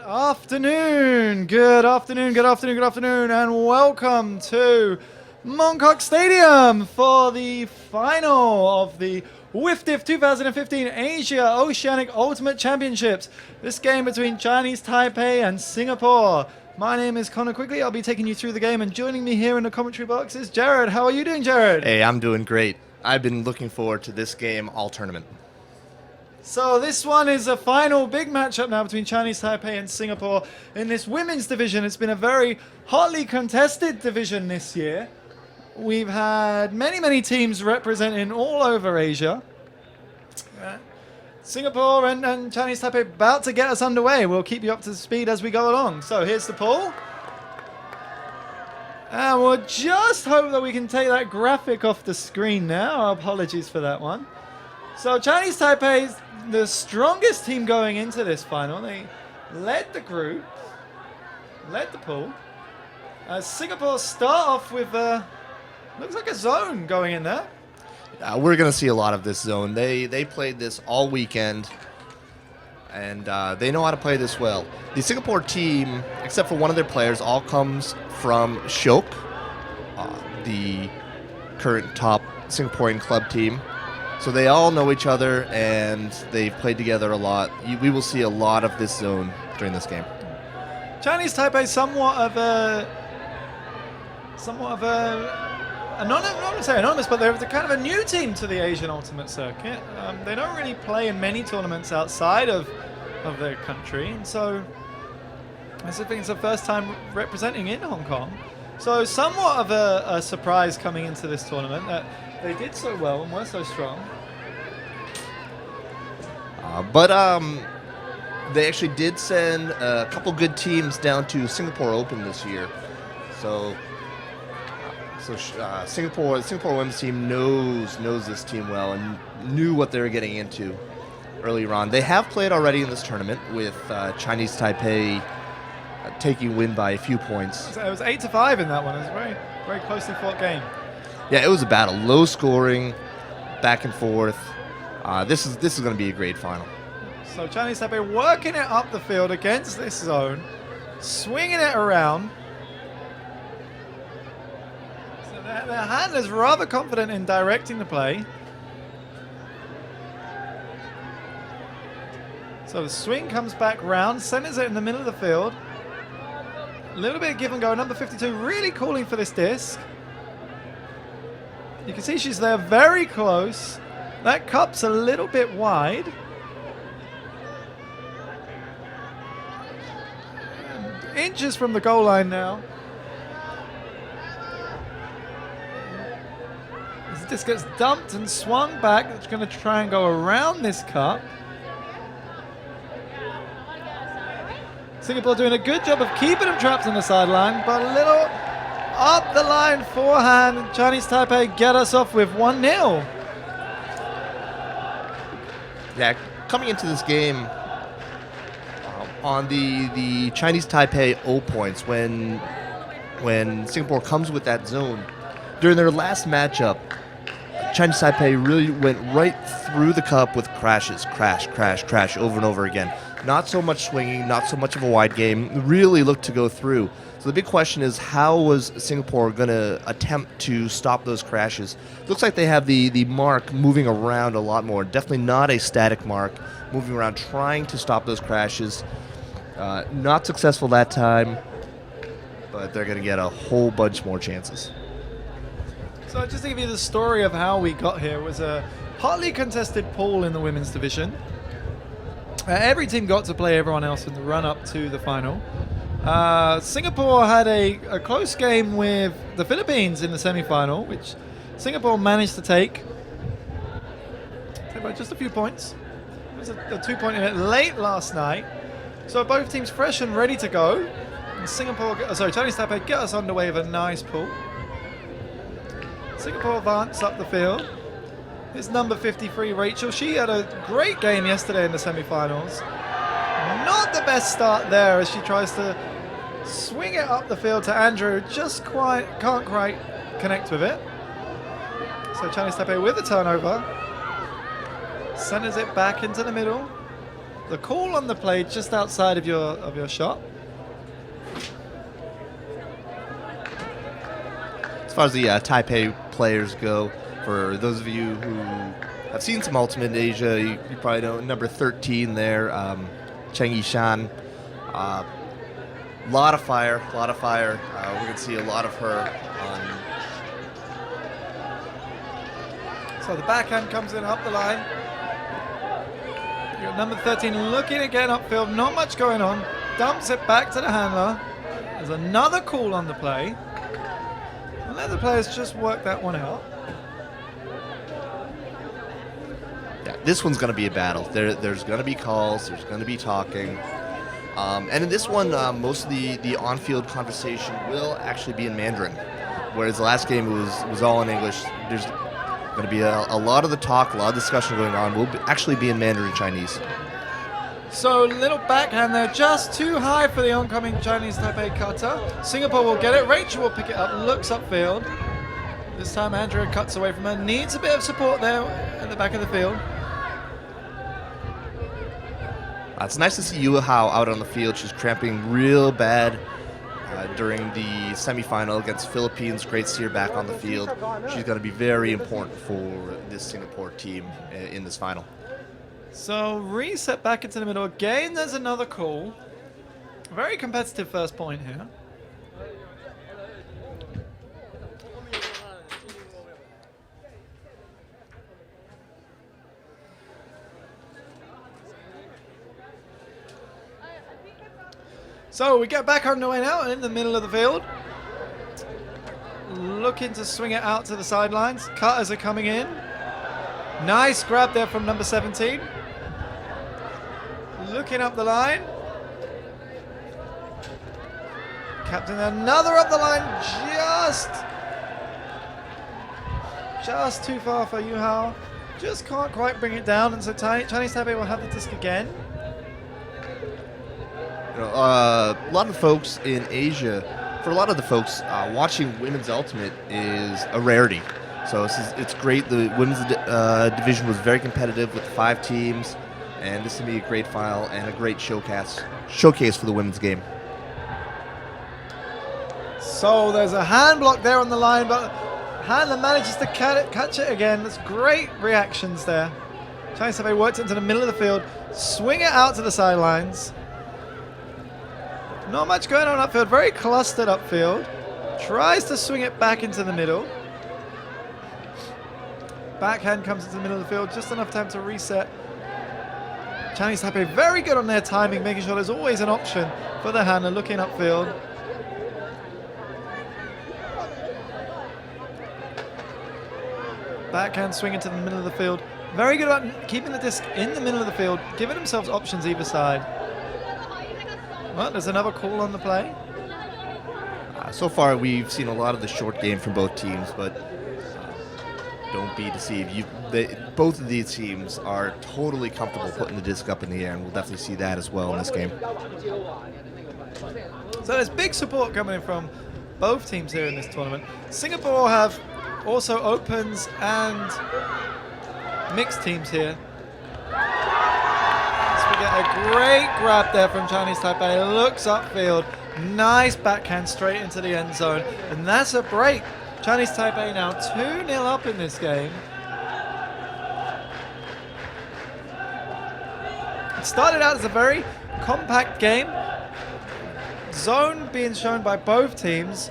afternoon, good afternoon, good afternoon, good afternoon, and welcome to Mongkok Stadium for the final of the aouc2015 2015 Asia Oceanic Ultimate Championships. This game between Chinese Taipei and Singapore. My name is Connor Quigley. I'll be taking you through the game, and joining me here in the commentary box is Jared. How are you doing, Jared? Hey, I'm doing great. I've been looking forward to this game all tournament. So this one is a final big matchup now between Chinese Taipei and Singapore in this women's division. It's been a very hotly contested division this year. We've had many teams representing all over Asia. Singapore and Chinese Taipei about to get us underway. We'll keep you up to speed as we go along. So here's the pool. And we'll just hope that we can take that graphic off the screen now. Our apologies for that one. So Chinese Taipei is the strongest team going into this final. They led the group, led the pool. Singapore start off with, looks like a zone going in there. We're going to see a lot of this zone. They played this all weekend, and they know how to play this well. The Singapore team, except for one of their players, all comes from Shok, the current top Singaporean club team. So they all know each other, and they've played together a lot. We will see a lot of this zone during this game. Chinese Taipei somewhat of a anonymous, but they're kind of a new team to the Asian Ultimate Circuit. They don't really play in many tournaments outside of their country, and so I think it's the first time representing in Hong Kong. So somewhat of a surprise coming into this tournament that they did so well and were so strong. But they actually did send a couple good teams down to Singapore Open this year. So Singapore women's team knows this team well and knew what they were getting into earlier on. They have played already in this tournament with Chinese Taipei taking win by a few points. So it was 8-5 in that one. It was a very closely fought game. Yeah, it was a battle, low scoring, back and forth. This is going to be a great final. So Chinese Taipei working it up the field against this zone, swinging it around. So their handler's rather confident in directing the play. So the swing comes back round, centers it in the middle of the field. A little bit of give and go. Number 52 really calling for this disc. You can see she's there very close. That cup's a little bit wide. And inches from the goal line now. As the disc gets dumped and swung back, it's going to try and go around this cup. Singapore doing a good job of keeping them trapped on the sideline, but a little up the line forehand. Chinese Taipei get us off with 1-0. Yeah, coming into this game on the Chinese Taipei 0 points, when Singapore comes with that zone, during their last matchup, Chinese Taipei really went right through the cup with crashes, crash, over and over again. Not so much swinging, not so much of a wide game, really looked to go through. So the big question is, how was Singapore going to attempt to stop those crashes? Looks like they have the mark moving around a lot more. Definitely not a static mark, moving around, trying to stop those crashes. Not successful that time, but they're going to get a whole bunch more chances. So just to give you the story of how we got here, it was a hotly contested pool in the women's division. Every team got to play everyone else in the run-up to the final. Singapore had a close game with the Philippines in the semi-final, which Singapore managed to take by just a few points. It was a 2-point in it late last night. So both teams fresh and ready to go. And Chinese Taipei get us underway with a nice pull. Singapore advance up the field. It's number 53, Rachel. She had a great game yesterday in the semi-finals. Not the best start there as she tries to swing it up the field to Andrew. Just can't quite connect with it. So Chinese Taipei with a turnover. Centers it back into the middle. the call on the play just outside of your shot. As far as the Taipei players go, for those of you who have seen some Ultimate in Asia, you probably know number 13 there, Cheng Yishan. Lot of fire, lot of fire. We're going to see a lot of her on. So the backhand comes in up the line. You got number 13 looking again upfield, not much going on. Dumps it back to the handler. There's another call on the play. And let the players just work that one out. Yeah, this one's going to be a battle. There's going to be calls, there's going to be talking. And in this one, most of the on-field conversation will actually be in Mandarin, whereas the last game was all in English. There's going to be a lot of the talk, a lot of discussion going on will actually be in Mandarin Chinese. So little backhand there, just too high for the oncoming Chinese Taipei cutter. Singapore will get it. Rachel will pick it up, looks upfield. This time Andrea cuts away from her, needs a bit of support there at the back of the field. It's nice to see Yua Hao out on the field. She's cramping real bad during the semifinal against Philippines. Great to see her back on the field. She's going to be very important for this Singapore team in this final. So reset back into the middle. Again, there's another call. Very competitive first point here. So we get back underway now in the middle of the field. Looking to swing it out to the sidelines. Cutters are coming in. Nice grab there from number 17. Looking up the line. Captain another up the line. Just too far for Yu Hao. Just can't quite bring it down. And so Chinese Taipei will have the disc again. You know, a lot of folks in Asia, for a lot of the folks, watching women's ultimate is a rarity. So it's great. The women's division was very competitive with 5 teams, and this will be a great final and a great showcase for the women's game. So there's a hand block there on the line, but handler manages to catch it again. That's great reactions there. Chinese Taipei worked into the middle of the field, swing it out to the sidelines. Not much going on upfield, very clustered upfield. Tries to swing it back into the middle. Backhand comes into the middle of the field, just enough time to reset. Chinese Taipei very good on their timing, making sure there's always an option for the handler looking upfield. Backhand swing into the middle of the field. Very good about keeping the disc in the middle of the field, giving themselves options either side. Well, there's another call on the play. So far, we've seen a lot of the short game from both teams, but don't be deceived. Both of these teams are totally comfortable putting the disc up in the air, and we'll definitely see that as well in this game. So there's big support coming in from both teams here in this tournament. Singapore have also opens and mixed teams here. We get a great grab there from Chinese Taipei. Looks upfield. Nice backhand straight into the end zone. And that's a break. Chinese Taipei now 2-0 up in this game. It started out as a very compact game. Zone being shown by both teams.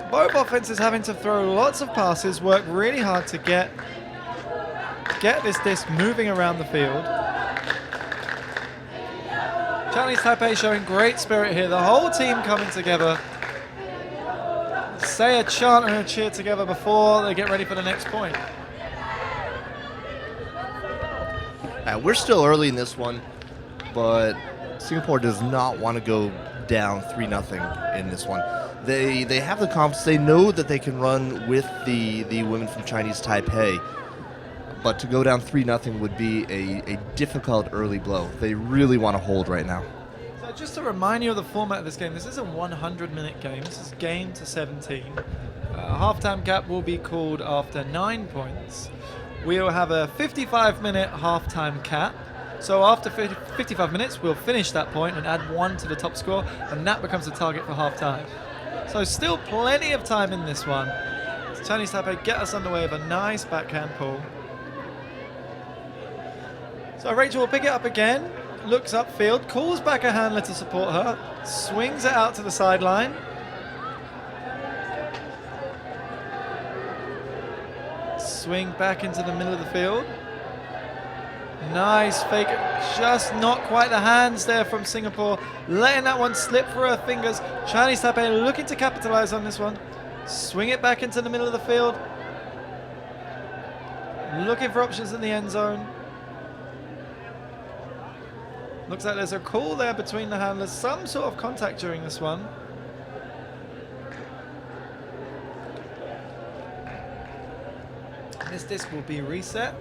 Both offenses having to throw lots of passes, work really hard to get this disc moving around the field. Chinese Taipei showing great spirit here. The whole team coming together. Say a chant and a cheer together before they get ready for the next point. We're still early in this one, but Singapore does not want to go down 3-0 in this one. They have the confidence. They know that they can run with the women from Chinese Taipei, but to go down 3-0 would be a difficult early blow. They really want to hold right now. So just to remind you of the format of this game, this is a 100-minute game. This is game to 17. Halftime cap will be called after 9 points. We will have a 55-minute halftime cap, So after 55 minutes, we'll finish that point and add 1 to the top score, and that becomes the target for half-time. So still plenty of time in this one. Chinese Taipei get us underway with a nice backhand pull. So Rachel will pick it up again, looks upfield, calls back a handler to support her, swings it out to the sideline. Swing back into the middle of the field. Nice fake, just not quite the hands there from Singapore, letting that one slip through her fingers. Chinese Taipei looking to capitalize on this one. Swing it back into the middle of the field. Looking for options in the end zone. Looks like there's a call there between the handlers, some sort of contact during this one. This disc will be reset.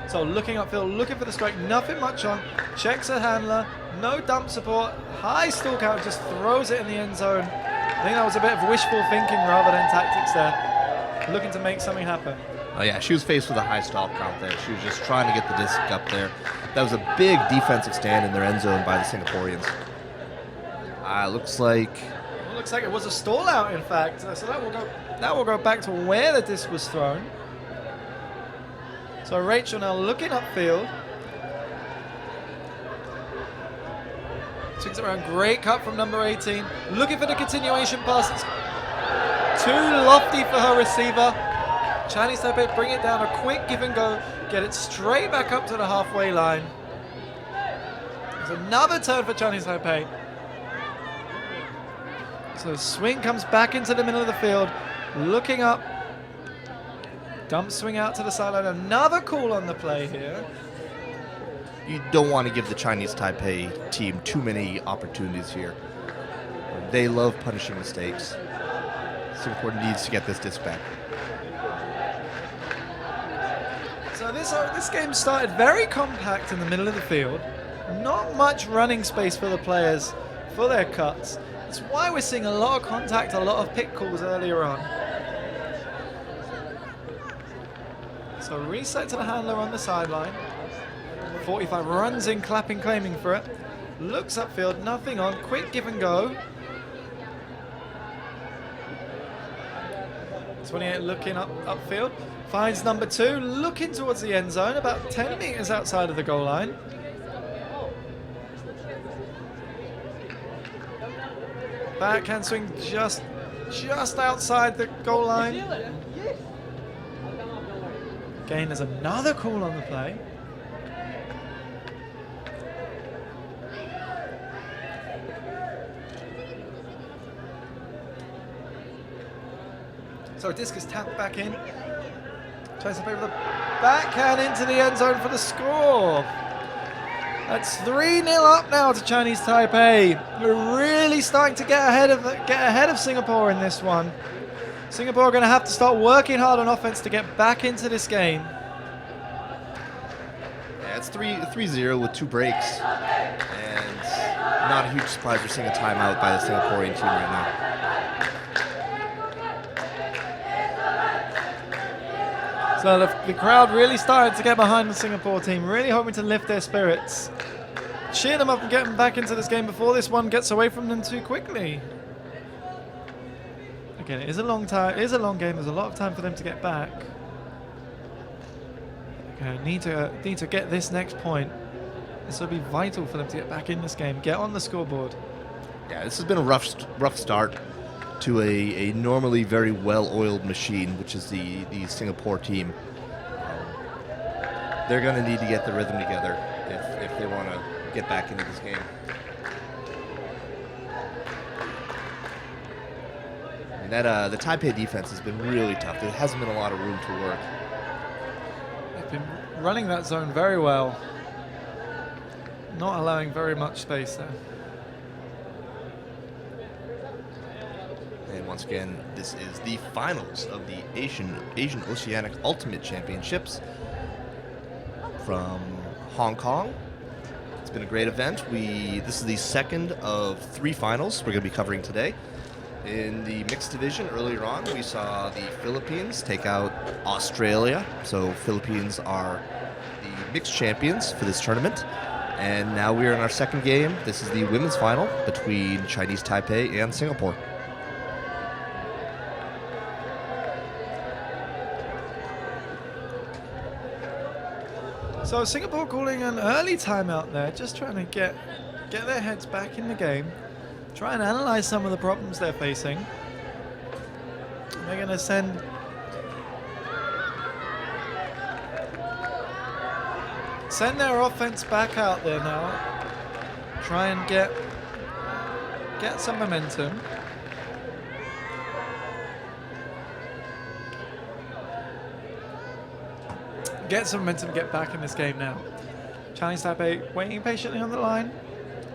So looking upfield, looking for the strike, nothing much on. Checks her handler, no dump support, high stall count, just throws it in the end zone. I think that was a bit of wishful thinking rather than tactics there. Looking to make something happen. Oh yeah, she was faced with a high stall count there. She was just trying to get the disc up there. That was a big defensive stand in their end zone by the Singaporeans. Looks like it was a stall out, in fact. So that will go back to where the disc was thrown. So Rachel now looking upfield. Swings it around, great cut from number 18. Looking for the continuation pass. It's too lofty for her receiver. Chinese Taipei bring it down, a quick give and go. Get it straight back up to the halfway line. There's another turn for Chinese Taipei. So swing comes back into the middle of the field. Looking up. Dump swing out to the sideline. Another call on the play here. you don't want to give the Chinese Taipei team too many opportunities here. They love punishing mistakes. Singapore needs to get this disc back. So this game started very compact in the middle of the field. Not much running space for the players for their cuts. That's why we're seeing a lot of contact, a lot of pick calls earlier on. So reset to the handler on the sideline. 45 runs in, clapping, claiming for it. Looks upfield, nothing on. Quick give and go. 28 looking upfield. Finds number 2, looking towards the end zone, about 10 meters outside of the goal line. Backhand swing just outside the goal line. Again, there's another call on the play. So disc is tapped back in. Tries to play with the backhand into the end zone for the score. That's 3-0 up now to Chinese Taipei. We're really starting to get ahead of Singapore in this one. Singapore are going to have to start working hard on offense to get back into this game. Yeah, it's 3-0 with 2 breaks. And not a huge surprise we're seeing a timeout by the Singaporean team right now. So the crowd really started to get behind the Singapore team, really hoping to lift their spirits. Cheer them up and get them back into this game before this one gets away from them too quickly. Again, it is a long time. It is a long game. There's a lot of time for them to get back. Okay, need to get this next point. This will be vital for them to get back in this game. Get on the scoreboard. Yeah, this has been a rough start to a normally very well-oiled machine, which is the Singapore team. They're going to need to get the rhythm together if they want to get back into this game. And that the Taipei defense has been really tough. There hasn't been a lot of room to work. They've been running that zone very well, not allowing very much space there. And once again, this is the finals of the Asian Oceanic Ultimate Championships from Hong Kong. It's been a great event. This is the second of 3 finals we're going to be covering today. In the mixed division earlier on, we saw the Philippines take out Australia. So Philippines are the mixed champions for this tournament. And now we're in our second game. This is the women's final between Chinese Taipei and Singapore. So Singapore calling an early timeout there, just trying to get their heads back in the game, try and analyze some of the problems they're facing. They're going to send their offense back out there now, try and get some momentum. Get some momentum, get back in this game now. Chinese Taipei waiting patiently on the line.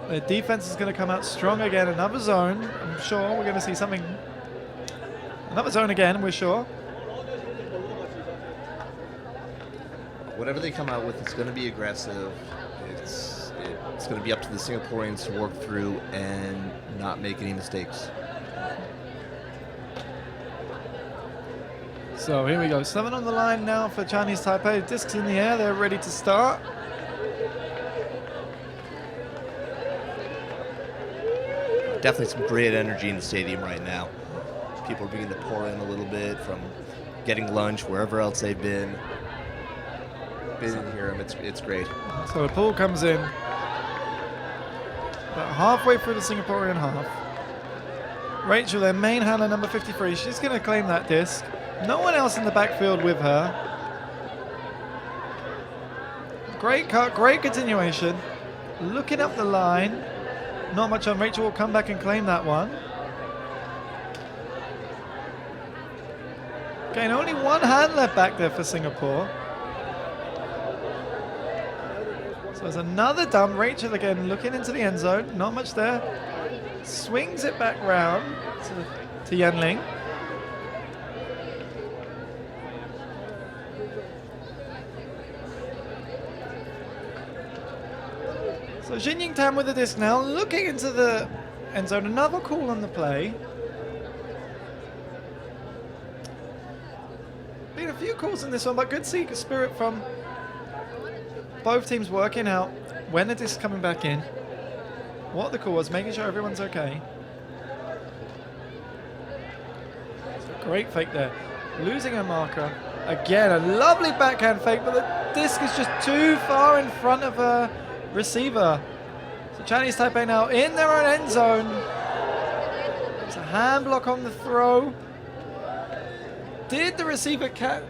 Their defense is going to come out strong again. Another zone. I'm sure we're going to see something. Another zone again, we're sure. Whatever they come out with, it's going to be aggressive. It's going to be up to the Singaporeans to work through and not make any mistakes. So here we go. 7 on the line now for Chinese Taipei. Discs in the air. They're ready to start. Definitely some great energy in the stadium right now. People are beginning to pour in a little bit from getting lunch, wherever else they've been. Didn't hear them. It's great. So the ball comes in about halfway through the Singaporean half. Rachel, their main handler, number 53, she's going to claim that disc. No one else in the backfield with her. Great cut, great continuation. Looking up the line. Not much on. Rachel will come back and claim that one. Okay, and only one handler back there for Singapore. So there's another dump. Rachel again looking into the end zone. Not much there. Swings it back round to Yanling. So Jin Ying Tam with the disc now, looking into the end zone. Another call on the play. Been a few calls in this one, but good spirit from both teams working out when the disc is coming back in, what the call was, making sure everyone's okay. So great fake there. Losing a marker. Again, a lovely backhand fake, but the disc is just too far in front of a receiver. So Chinese Taipei now in their own end zone. There's a hand block on the throw. Did the receiver catch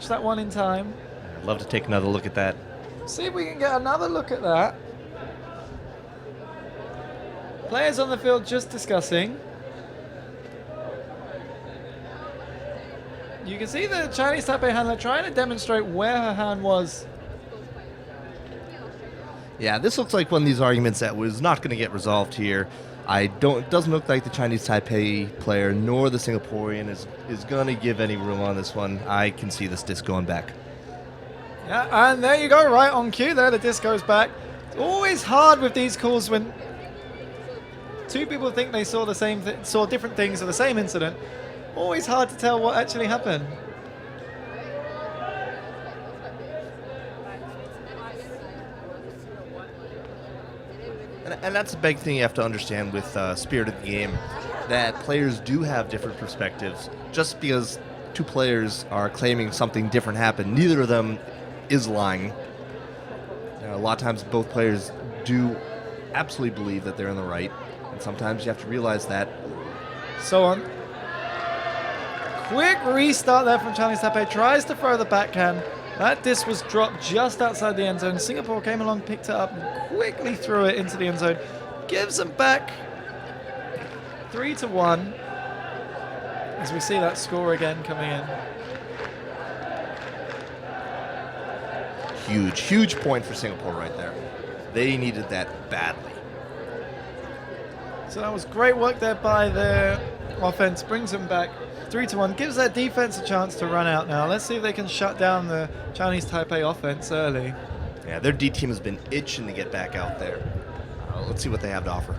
that one in time? I'd love to take another look at that. See if we can get another look at that. Players on the field just discussing. You can see the Chinese Taipei handler trying to demonstrate where her hand was. Yeah, this looks like one of these arguments that was not going to get resolved here. It doesn't look like the Chinese Taipei player nor the Singaporean is going to give any room on this one. I can see this disc going back. Yeah, and there you go, right on cue there, the disc goes back. It's always hard with these calls when two people think they saw the same saw different things or the same incident. Always hard to tell what actually happened. And that's a big thing you have to understand with spirit of the game, that players do have different perspectives. Just because two players are claiming something different happened, neither of them is lying. A lot of times both players do absolutely believe that they're in the right, and sometimes you have to realize that. So on. Quick restart there from Chinese Taipei. Tries to throw the backhand. That disc was dropped just outside the end zone. Singapore came along, picked it up, and quickly threw it into the end zone. Gives them back 3-1. As we see that score again coming in. Huge point for Singapore right there. They needed that badly. So that was great work there by their offense. Brings them back 3-1. Gives their defense a chance to run out now. Let's see if they can shut down the Chinese Taipei offense early. Yeah, their D team has been itching to get back out there. Let's see what they have to offer.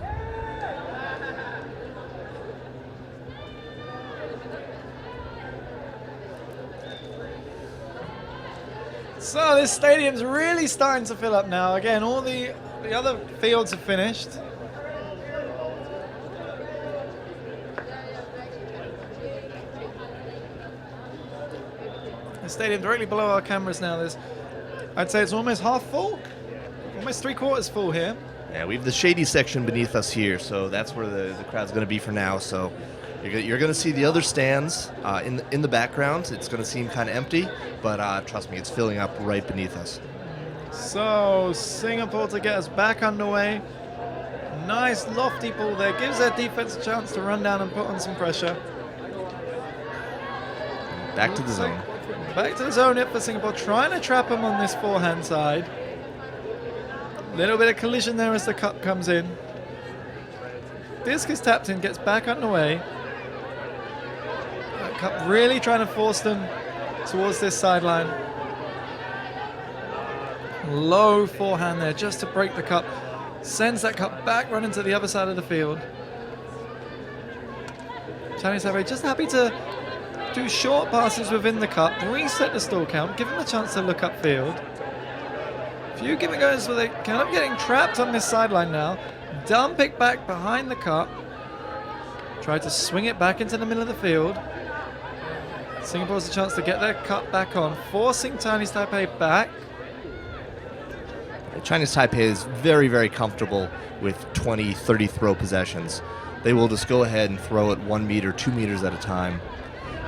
So this stadium's really starting to fill up now. Again, all the other fields have finished. The stadium directly below our cameras now. I'd say it's almost half full, almost 3/4 full here. Yeah, we have the shady section beneath us here, so that's where the crowd's going to be for now. So you're going to see the other stands in the background. It's going to seem kind of empty, but trust me, it's filling up right beneath us. So Singapore to get us back underway. Nice lofty pull there. Gives their defense a chance to run down and put on some pressure. Back to the zone. Back to the zone here for Singapore, trying to trap him on this forehand side. Little bit of collision there as the cup comes in. Disc is tapped in, gets back underway. That cup really trying to force them towards this sideline. Low forehand there just to break the cup. Sends that cup back running to the other side of the field. Chinese Taipei just happy to do short passes within the cup, reset the stall count, give them a chance to look upfield. Few give and goes where they kind of getting trapped on this sideline now. Dump it back behind the cup. Try to swing it back into the middle of the field. Singapore has a chance to get their cup back on, forcing Chinese Taipei back. Chinese Taipei is very, very comfortable with 20, 30 throw possessions. They will just go ahead and throw it 1 meter, 2 meters at a time.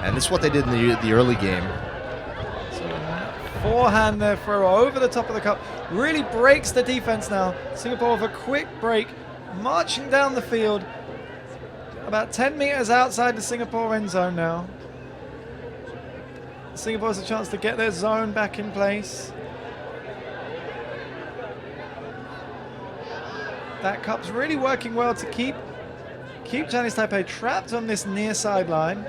And this is what they did in the early game. So forehand there throw over the top of the cup. Really breaks the defense now. Singapore with a quick break. Marching down the field. About 10 meters outside the Singapore end zone now. Singapore has a chance to get their zone back in place. That cup's really working well to keep Chinese Taipei trapped on this near sideline.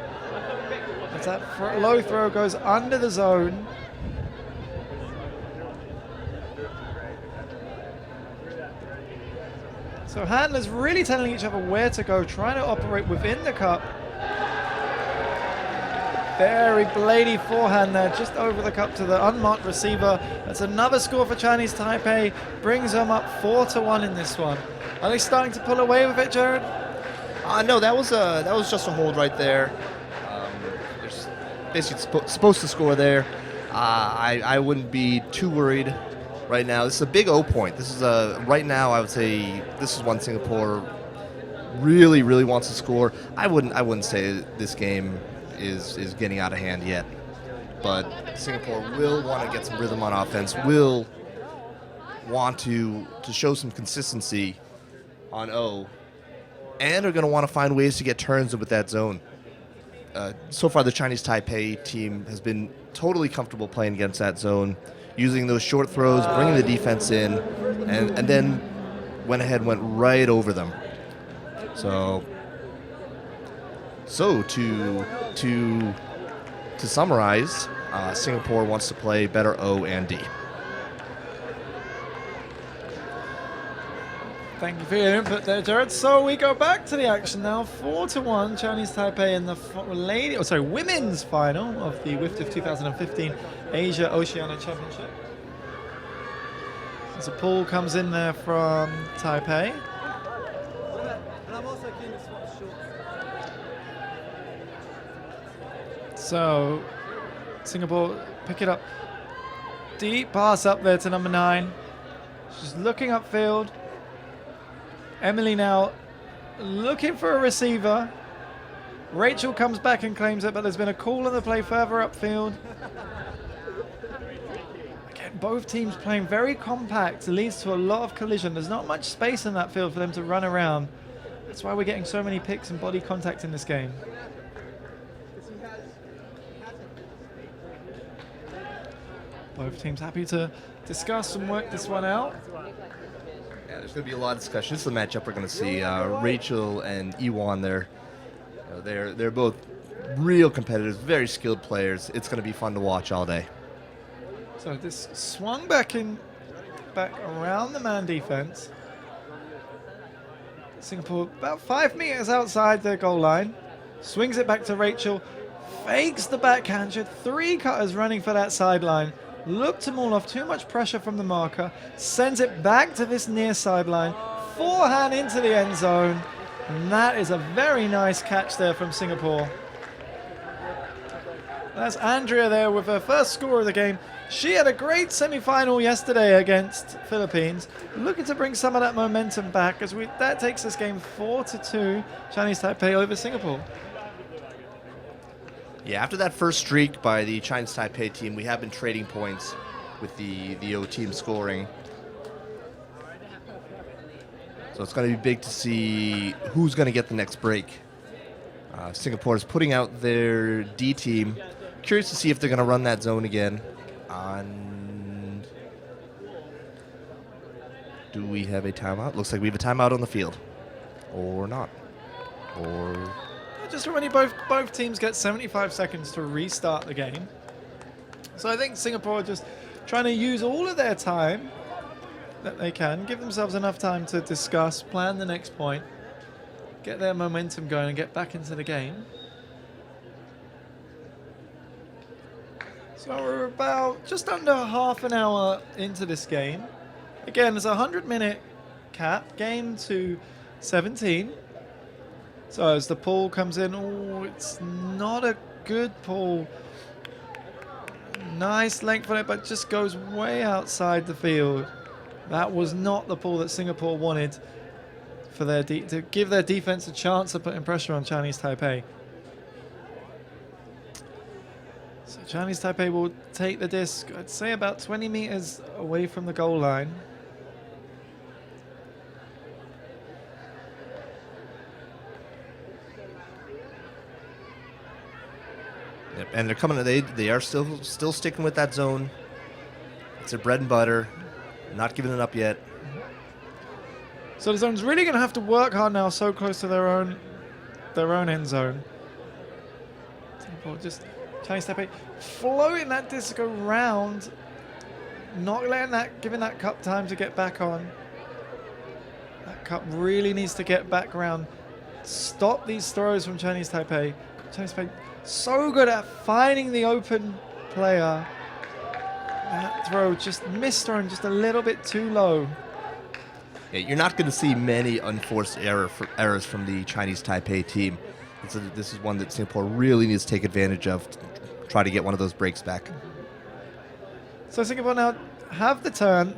As that low throw goes under the zone. So handlers really telling each other where to go, trying to operate within the cup. Very bladey forehand there, just over the cup to the unmarked receiver. That's another score for Chinese Taipei. Brings them up 4-1 in this one. Are they starting to pull away with it, Jared? No, that was just a hold right there. They're basically supposed to score there. I wouldn't be too worried right now. This is a big O point. This is right now I would say this is one Singapore really, really wants to score. I wouldn't say this game is getting out of hand yet. But Singapore will want to get some rhythm on offense, will want to show some consistency on O, and are going to want to find ways to get turns with that zone. So far, the Chinese Taipei team has been totally comfortable playing against that zone, using those short throws, bringing the defense in, and then went right over them. So to summarize, Singapore wants to play better O and D. Thank you for your input there, Jared. So we go back to the action now. 4-1, Chinese Taipei in the women's final of the WIFTF 2015 Asia Oceania Championship. As a pull comes in there from Taipei. So Singapore pick it up. Deep pass up there to number 9. She's looking upfield. Emily now looking for a receiver. Rachel comes back and claims it, but there's been a call on the play further upfield. Again, both teams playing very compact. It leads to a lot of collision. There's not much space in that field for them to run around. That's why we're getting so many picks and body contact in this game. Both teams happy to discuss and work this one out. Yeah, there's going to be a lot of discussion. This is the matchup we're going to see. Rachel and Ewan, they're both real competitors, very skilled players. It's going to be fun to watch all day. So this swung back around the man defense. Singapore about 5 meters outside their goal line. Swings it back to Rachel. Fakes the backhand. She had 3 cutters running for that sideline. look to maul off. Too much pressure from the marker. Sends it back to this near sideline. Forehand into the end zone. And that is a very nice catch there from Singapore. That's Andrea there with her first score of the game. She had a great semi-final yesterday against Philippines. Looking to bring some of that momentum back as that takes this game 4-2, Chinese Taipei over Singapore. Yeah, after that first streak by the Chinese Taipei team, we have been trading points with the O team scoring. So it's going to be big to see who's going to get the next break. Singapore is putting out their D team. Curious to see if they're going to run that zone again. And do we have a timeout? Looks like we have a timeout on the field. Or not. Or... Just remember, both teams get 75 seconds to restart the game. So I think Singapore are just trying to use all of their time that they can, give themselves enough time to discuss, plan the next point, get their momentum going and get back into the game. So we're about just under half an hour into this game. Again, there's a 100-minute cap, game to 17. So as the pull comes in, oh, it's not a good pull. Nice length on it, but just goes way outside the field. That was not the pull that Singapore wanted for their to give their defense a chance of putting pressure on Chinese Taipei. So Chinese Taipei will take the disc, I'd say about 20 meters away from the goal line. Yep, and they're coming. They are still sticking with that zone. It's their bread and butter. Not giving it up yet. So the zone's really going to have to work hard now, so close to their own end zone. Singapore just Chinese Taipei floating that disc around, not giving that cup time to get back on. That cup really needs to get back around. Stop these throws from Chinese Taipei. Chinese Taipei so good at finding the open player. That throw just missed thrown just a little bit too low. Yeah, you're not going to see many unforced errors from the Chinese Taipei team. This is one that Singapore really needs to take advantage of to try to get one of those breaks back. So Singapore now have the turn.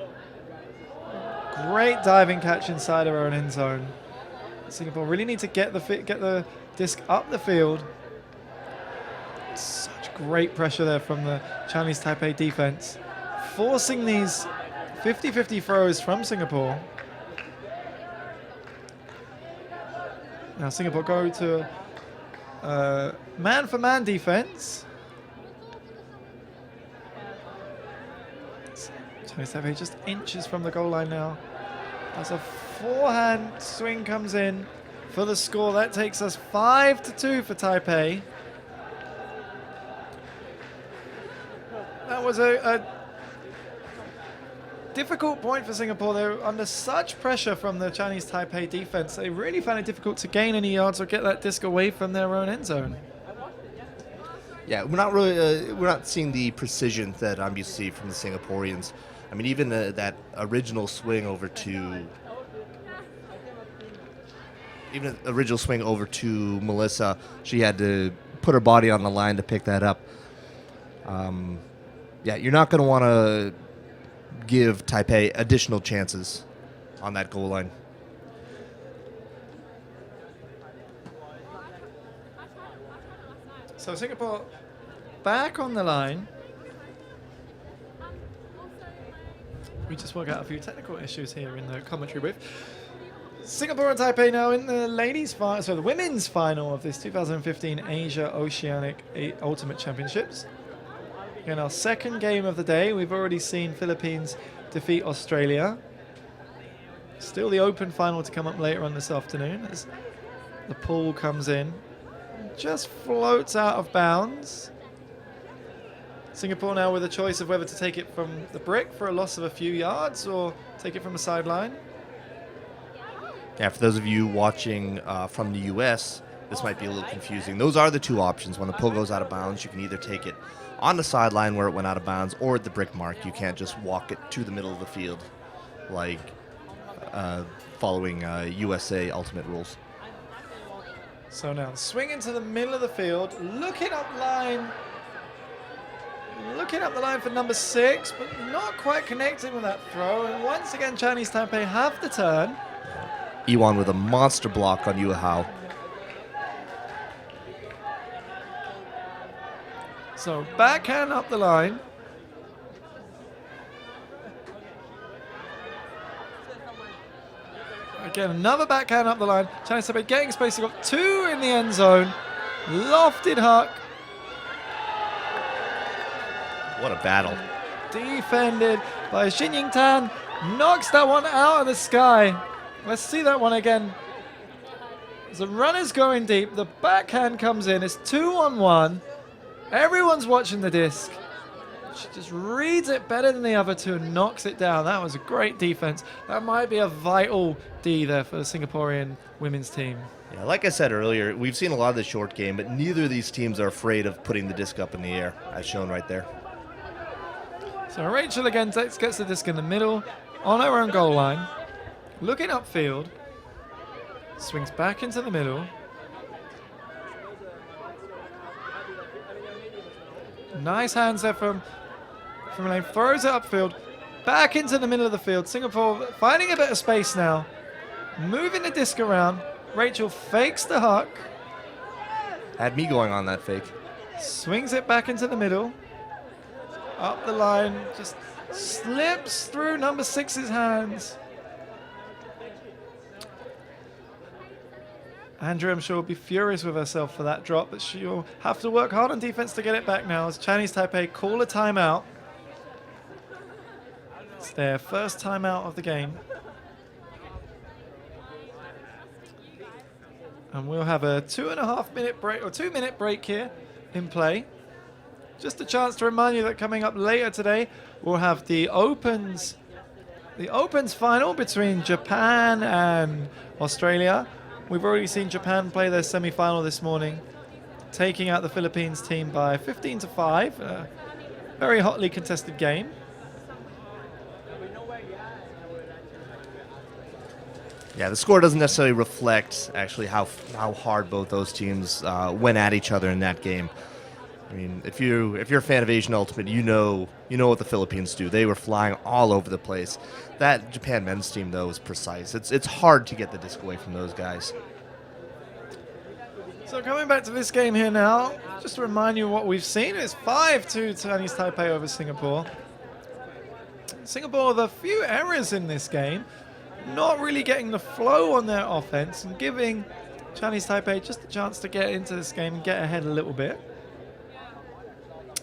Great diving catch inside of our own end zone. Singapore really need to get the disc up the field. Such great pressure there from the Chinese Taipei defense, forcing these 50-50 throws from Singapore. Now Singapore go to man-for-man defense. Chinese Taipei just inches from the goal line now. As a forehand swing comes in for the score, that takes us 5-2 for Taipei. That was a difficult point for Singapore. They were under such pressure from the Chinese Taipei defense. They really found it difficult to gain any yards or get that disc away from their own end zone. Yeah, we're not seeing the precision that I'm used to see from the Singaporeans. I mean, even that original swing over to Melissa, she had to put her body on the line to pick that up. Yeah, you're not going to want to give Taipei additional chances on that goal line. So Singapore back on the line. We just work out a few technical issues here in the commentary booth. Singapore and Taipei now in the the women's final of this 2015 Asia Oceanic Ultimate Championships. In our second game of the day, we've already seen Philippines defeat Australia. Still the open final to come up later on this afternoon as the pull comes in. Just floats out of bounds. Singapore now with a choice of whether to take it from the brick for a loss of a few yards or take it from the sideline. Yeah, for those of you watching from the U.S., this might be a little confusing. Those are the two options. When the pull goes out of bounds, you can either take it on the sideline where it went out of bounds or at the brick mark. You can't just walk it to the middle of the field like following USA Ultimate rules. So now swing into the middle of the field, looking up the line for number 6, but not quite connecting with that throw. And once again, Chinese Taipei have the turn. Iwan with a monster block on Yuhao. So backhand up the line. Again, another backhand up the line. Chinese Taipei getting space. They've got 2 in the end zone. Lofted huck. What a battle. Defended by Xin Yingtan. Knocks that one out of the sky. Let's see that one again. The runner's going deep. The backhand comes in. It's 2-on-1. Everyone's watching the disc. She just reads it better than the other two and knocks it down. That was a great defense. That might be a vital D there for the Singaporean women's team. Yeah, like I said earlier, we've seen a lot of the short game, but neither of these teams are afraid of putting the disc up in the air, as shown right there. So Rachel again gets the disc in the middle, on her own goal line, looking upfield, swings back into the middle. Nice hands there from Elaine, throws it upfield, back into the middle of the field. Singapore finding a bit of space now, moving the disc around. Rachel fakes the huck. Had me going on that fake. Swings it back into the middle. Up the line, just slips through number 6's hands. Andrew, I'm sure, will be furious with herself for that drop, but she'll have to work hard on defense to get it back now as Chinese Taipei call a timeout. It's their first timeout of the game. And we'll have a 2.5-minute break, or 2-minute break here in play. Just a chance to remind you that coming up later today, we'll have the Opens final between Japan and Australia. We've already seen Japan play their semi-final this morning, taking out the Philippines team by 15-5. A very hotly contested game. Yeah, the score doesn't necessarily reflect actually how hard both those teams went at each other in that game. I mean, if you're a fan of Asian Ultimate, you know what the Philippines do. They were flying all over the place. That Japan men's team, though, is precise. It's hard to get the disc away from those guys. So coming back to this game here now, just to remind you what we've seen, it's 5-2 Chinese Taipei over Singapore. Singapore with a few errors in this game, not really getting the flow on their offense and giving Chinese Taipei just a chance to get into this game and get ahead a little bit.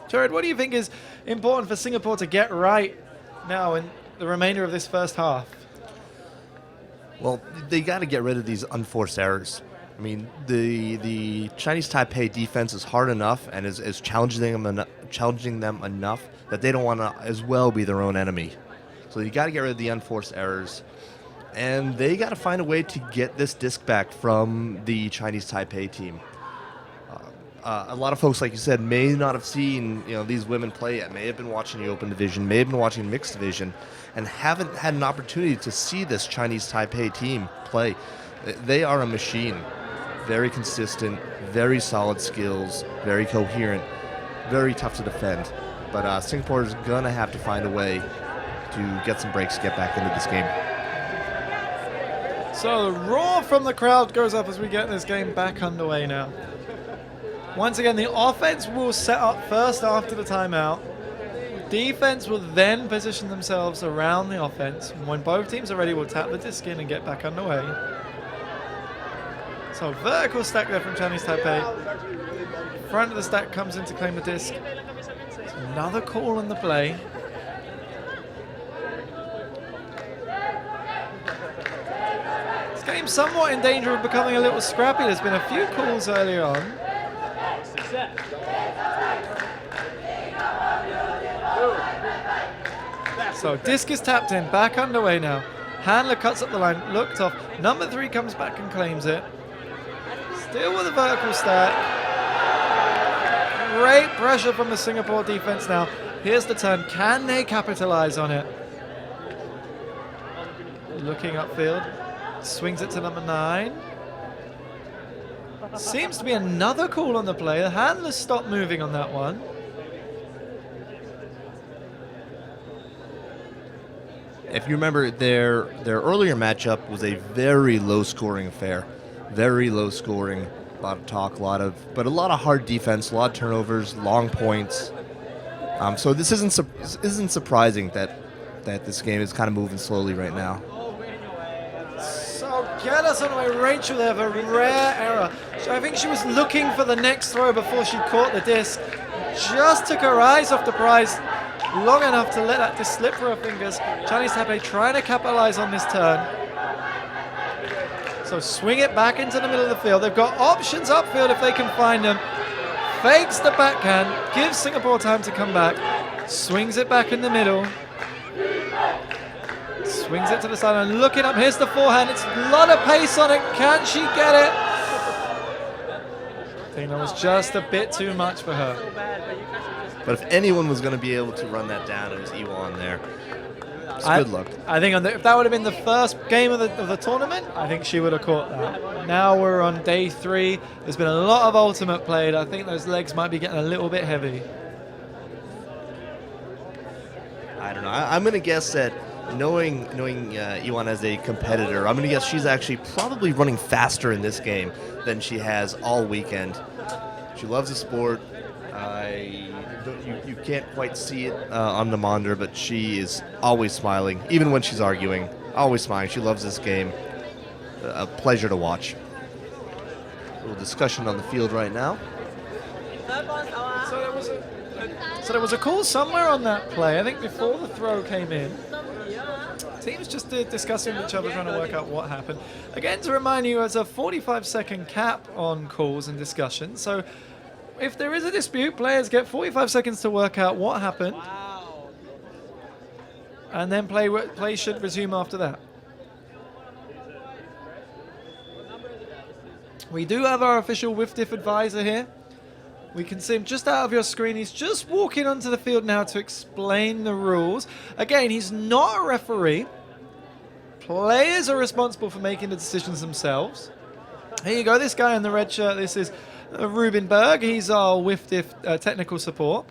Jared, what do you think is important for Singapore to get right now in the remainder of this first half? Well, they got to get rid of these unforced errors. I mean, the Chinese Taipei defense is hard enough and is challenging them enough that they don't want to as well be their own enemy. So you got to get rid of the unforced errors, and they got to find a way to get this disc back from the Chinese Taipei team. A lot of folks, like you said, may not have seen these women play yet, may have been watching the Open Division, may have been watching Mixed Division, and haven't had an opportunity to see this Chinese Taipei team play. They are a machine. Very consistent, very solid skills, very coherent, very tough to defend. But Singapore is going to have to find a way to get some breaks to get back into this game. So the roar from the crowd goes up as we get this game back underway now. Once again, the offense will set up first after the timeout. Defense will then position themselves around the offense. And when both teams are ready, we'll tap the disc in and get back underway. So vertical stack there from Chinese Taipei. Front of the stack comes in to claim the disc. It's another call on the play. This game's somewhat in danger of becoming a little scrappy. There's been a few calls earlier on. So disc is tapped in, back underway now. Handler cuts up the line, looked off. Number 3 comes back and claims it. Still with a vertical stack. Great pressure from the Singapore defense now. Here's the turn. Can they capitalize on it? Looking upfield. Swings it to number 9. Seems to be another call on the play. The handlers stopped moving on that one. If you remember, their earlier matchup was a very low-scoring affair. Very low-scoring. A lot of talk, a lot of hard defense, a lot of turnovers, long points. So this isn't surprising that this game is kind of moving slowly right now. So get us on the way. Rachel there, a rare error. So I think she was looking for the next throw before she caught the disc. Just took her eyes off the prize long enough to let that disc slip through her fingers. Chinese Taipei trying to capitalize on this turn. So swing it back into the middle of the field. They've got options upfield if they can find them. Fakes the backhand, gives Singapore time to come back. Swings it back in the middle. Swings it to the side and looking up. Here's the forehand. It's a lot of pace on it. Can she get it? I think that was just a bit too much for her. But if anyone was going to be able to run that down, it was Iwan there. Good luck. I think if that would have been the first game of the tournament, I think she would have caught that. Now we're on day 3. There's been a lot of ultimate played. I think those legs might be getting a little bit heavy. I don't know. I'm going to guess that knowing Iwan as a competitor, I'm going to guess she's actually probably running faster in this game than she has all weekend. She loves the sport. You can't quite see it on the monitor, but she is always smiling, even when she's arguing. Always smiling. She loves this game. A pleasure to watch. A little discussion on the field right now. So there was a call somewhere on that play. I think before the throw came in. Teams just discussing with each other, trying to work out what happened. Again, to remind you, there's a 45-second cap on calls and discussions. So if there is a dispute, players get 45 seconds to work out what happened. And then play should resume after that. We do have our official WIFDIF advisor here. We can see him just out of your screen. He's just walking onto the field now to explain the rules. Again, he's not a referee. Players are responsible for making the decisions themselves. Here you go, this guy in the red shirt, this is Ruben Berg. He's our WIFDIF technical support.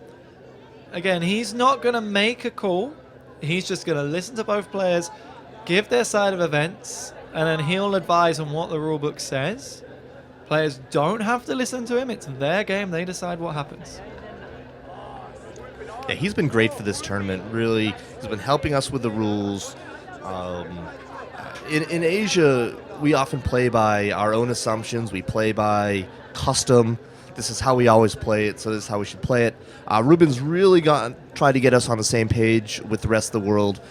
Again, he's not going to make a call. He's just going to listen to both players, give their side of events, and then he'll advise on what the rulebook says. Players don't have to listen to him. It's their game. They decide what happens. Yeah, he's been great for this tournament. Really, he's been helping us with the rules. In Asia, we often play by our own assumptions. We play by custom. This is how we always play it, so this is how we should play it. Ruben's really tried to get us on the same page with the rest of the world,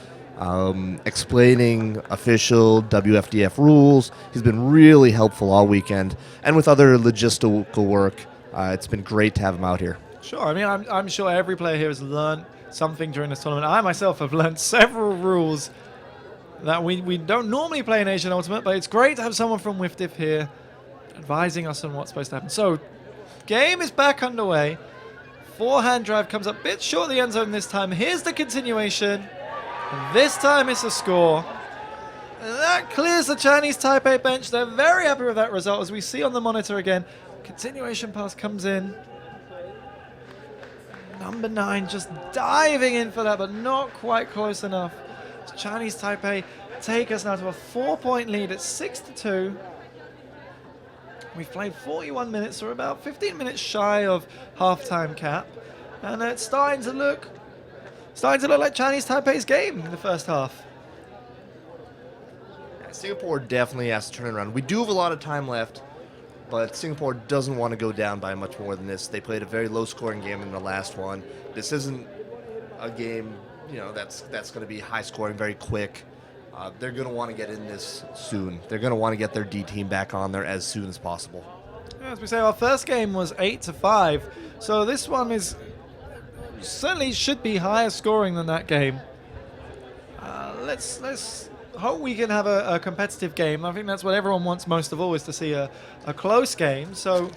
explaining official WFDF rules. He's been really helpful all weekend, and with other logistical work. It's been great to have him out here. Sure. I mean, I'm sure every player here has learned something during this tournament. I myself have learned several rules that we don't normally play in Asian Ultimate, but it's great to have someone from WIFDIF here advising us on what's supposed to happen. So, game is back underway. Forehand drive comes up a bit short of the end zone this time. Here's the continuation. This time it's a score. That clears the Chinese Taipei bench. They're very happy with that result, as we see on the monitor again. Continuation pass comes in. Number 9 just diving in for that, but not quite close enough. Chinese Taipei take us now to a 4-point lead at 6-2. We've played 41 minutes, so we're about 15 minutes shy of halftime cap, and it's starting to look like Chinese Taipei's game in the first half. Singapore definitely has to turn it around. We do have a lot of time left, but Singapore doesn't want to go down by much more than this. They played a very low-scoring game in the last one. This isn't a game, that's going to be high-scoring, very quick. They're going to want to get in this soon. They're going to want to get their D team back on there as soon as possible. Yeah, as we say, our first game was 8-5, so this one is certainly should be higher scoring than that game. Let's hope we can have a competitive game. I think that's what everyone wants most of all, is to see a close game. So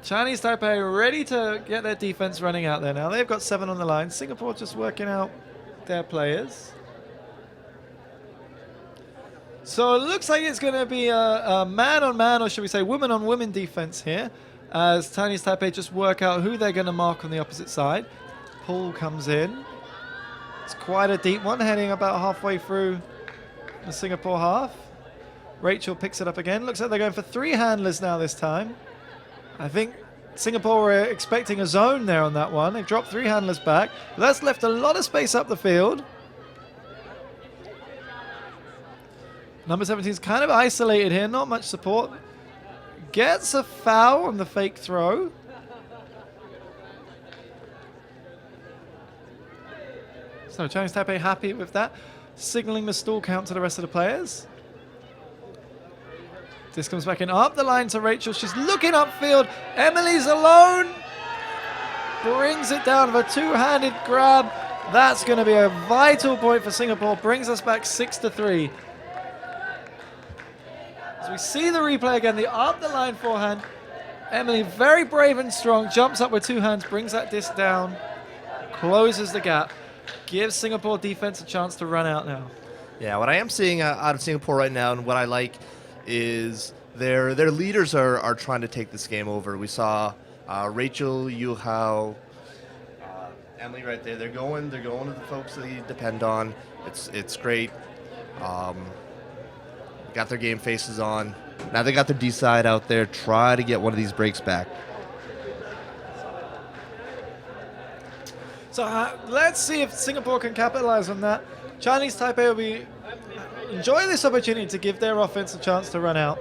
Chinese Taipei ready to get their defense running out there now. They've got 7 on the line. Singapore just working out their players. So it looks like it's going to be a man-on-man, or should we say woman-on-woman defense here, as Chinese Taipei just work out who they're going to mark on the opposite side. Pull comes in. It's quite a deep one, heading about halfway through the Singapore half. Rachel picks it up again. Looks like they're going for 3 handlers now this time. I think Singapore were expecting a zone there on that one. They dropped 3 handlers back. But that's left a lot of space up the field. Number 17 is kind of isolated here, not much support. Gets a foul on the fake throw. So Chinese Taipei happy with that, signaling the stall count to the rest of the players. This comes back in up the line to Rachel. She's looking upfield. Emily's alone. Brings it down with a 2-handed grab. That's going to be a vital point for Singapore. Brings us back 6-3. As we see the replay again, the up the line forehand. Emily, very brave and strong, jumps up with 2 hands, brings that disc down, closes the gap, gives Singapore defense a chance to run out now. Yeah, what I am seeing out of Singapore right now, and what I like, is their leaders are trying to take this game over. We saw Rachel, Yu Hao, Emily right there. They're going to the folks that they depend on. It's great. Got their game faces on. Now they got their D side out there. Try to get one of these breaks back. So let's see if Singapore can capitalize on that. Chinese Taipei will be enjoying this opportunity to give their offense a chance to run out.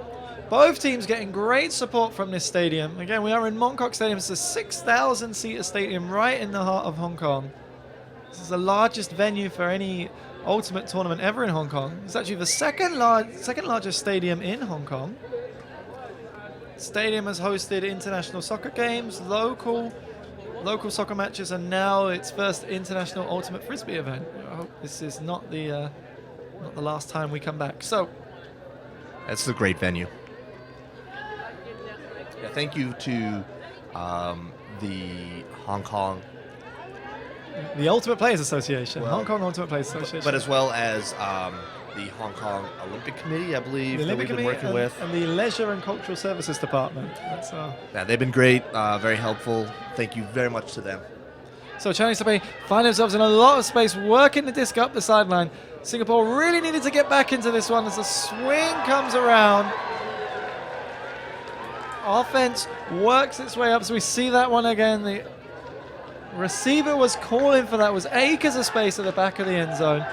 Both teams getting great support from this stadium. Again, we are in Mong Kok Stadium. It's a 6,000-seater stadium right in the heart of Hong Kong. This is the largest venue for any Ultimate tournament ever in Hong Kong. It's actually the second largest stadium in Hong Kong. Stadium has hosted international soccer games, local soccer matches, and now its first international ultimate frisbee event. I hope this is not the last time we come back. So that's a great venue. Yeah, thank you to the Hong Kong. The Ultimate Players Association, Hong Kong Ultimate Players Association. But as well as the Hong Kong Olympic Committee, I believe, that we've been working with. And the Leisure and Cultural Services Department. Yeah, they've been great, very helpful. Thank you very much to them. So Chinese Taipei find themselves in a lot of space, working the disc up the sideline. Singapore really needed to get back into this one as the swing comes around. Offense works its way up, so we see that one again. The receiver was calling for that, was acres of space at the back of the end zone.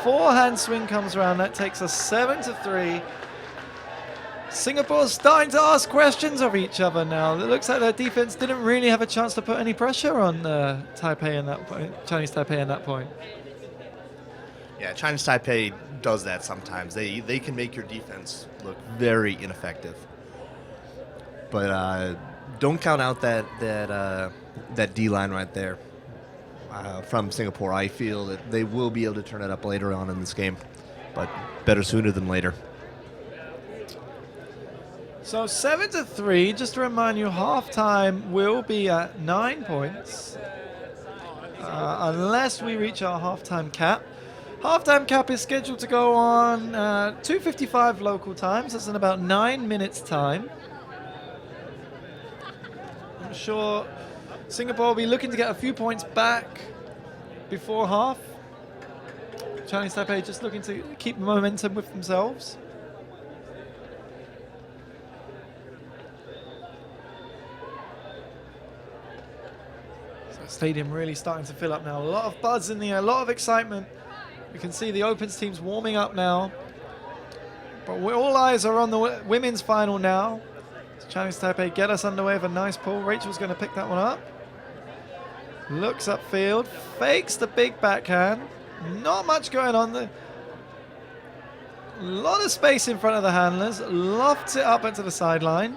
Forehand swing comes around, that takes us 7-3. Singapore's starting to ask questions of each other now. It looks like their defense didn't really have a chance to put any pressure on Taipei in that point, Chinese Taipei in that point. Yeah, Chinese Taipei does that sometimes. They can make your defense look very ineffective. But don't count out that D line right there from Singapore. I feel that they will be able to turn it up later on in this game, but better sooner than later. So 7-3. Just to remind you, halftime will be at 9 points, unless we reach our halftime cap. Halftime cap is scheduled to go on 2:55 local time, so that's in about 9 minutes' time. I'm sure Singapore will be looking to get a few points back before half. Chinese Taipei just looking to keep momentum with themselves. So the stadium really starting to fill up now. A lot of buzz in the air, a lot of excitement. We can see the Opens teams warming up now. But all eyes are on the women's final now. Chinese Taipei get us underway with a nice pull. Rachel's going to pick that one up. Looks upfield, fakes the big backhand. Not much going on there. A lot of space in front of the handlers. Lofts it up into the sideline.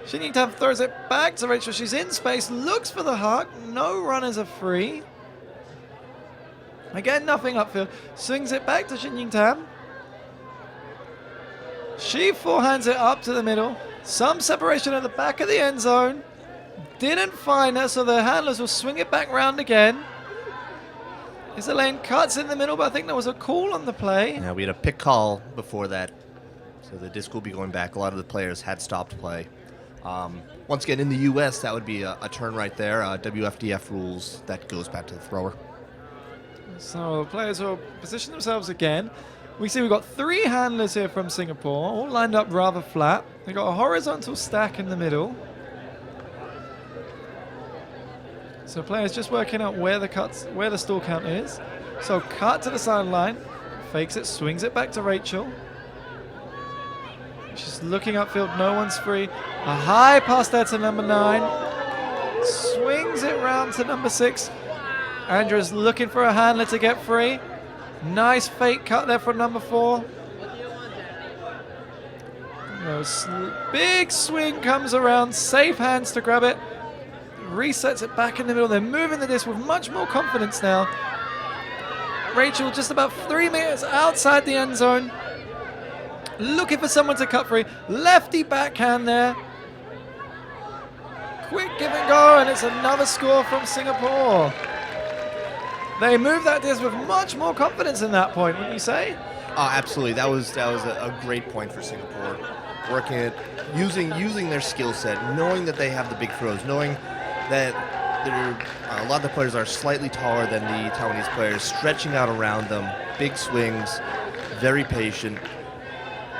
Shin Ying-Tam throws it back to Rachel. She's in space, looks for the huck. No runners are free. Again, nothing upfield. Swings it back to Shin Ying-Tam. She forehands it up to the middle. Some separation at the back of the end zone. Didn't find her, so the handlers will swing it back round again. Is the lane cuts in the middle, but I think there was a call on the play. Yeah, we had a pick call before that, so the disc will be going back. A lot of the players had stopped play. Once again, in the U.S., that would be a turn right there. WFDF rules, that goes back to the thrower. So players will position themselves again. We see we've got 3 handlers here from Singapore, all lined up rather flat. They've got a horizontal stack in the middle. So players just working out where the stall count is. So cut to the sideline, fakes it, swings it back to Rachel. She's looking upfield, no one's free. A high pass there to number 9. Swings it round to number 6. Andrew's looking for a handler to get free. Nice fake cut there from number 4. Big swing comes around, safe hands to grab it. Resets it back in the middle. They're moving the disc with much more confidence now. Rachel just about 3 meters outside the end zone. Looking for someone to cut free. Lefty backhand there. Quick give and go, and it's another score from Singapore. They move that disc with much more confidence in that point, wouldn't you say? Oh, absolutely. That was a great point for Singapore. Working it, using their skill set, knowing that they have the big throws, knowing that a lot of the players are slightly taller than the Taiwanese players, stretching out around them, big swings, very patient.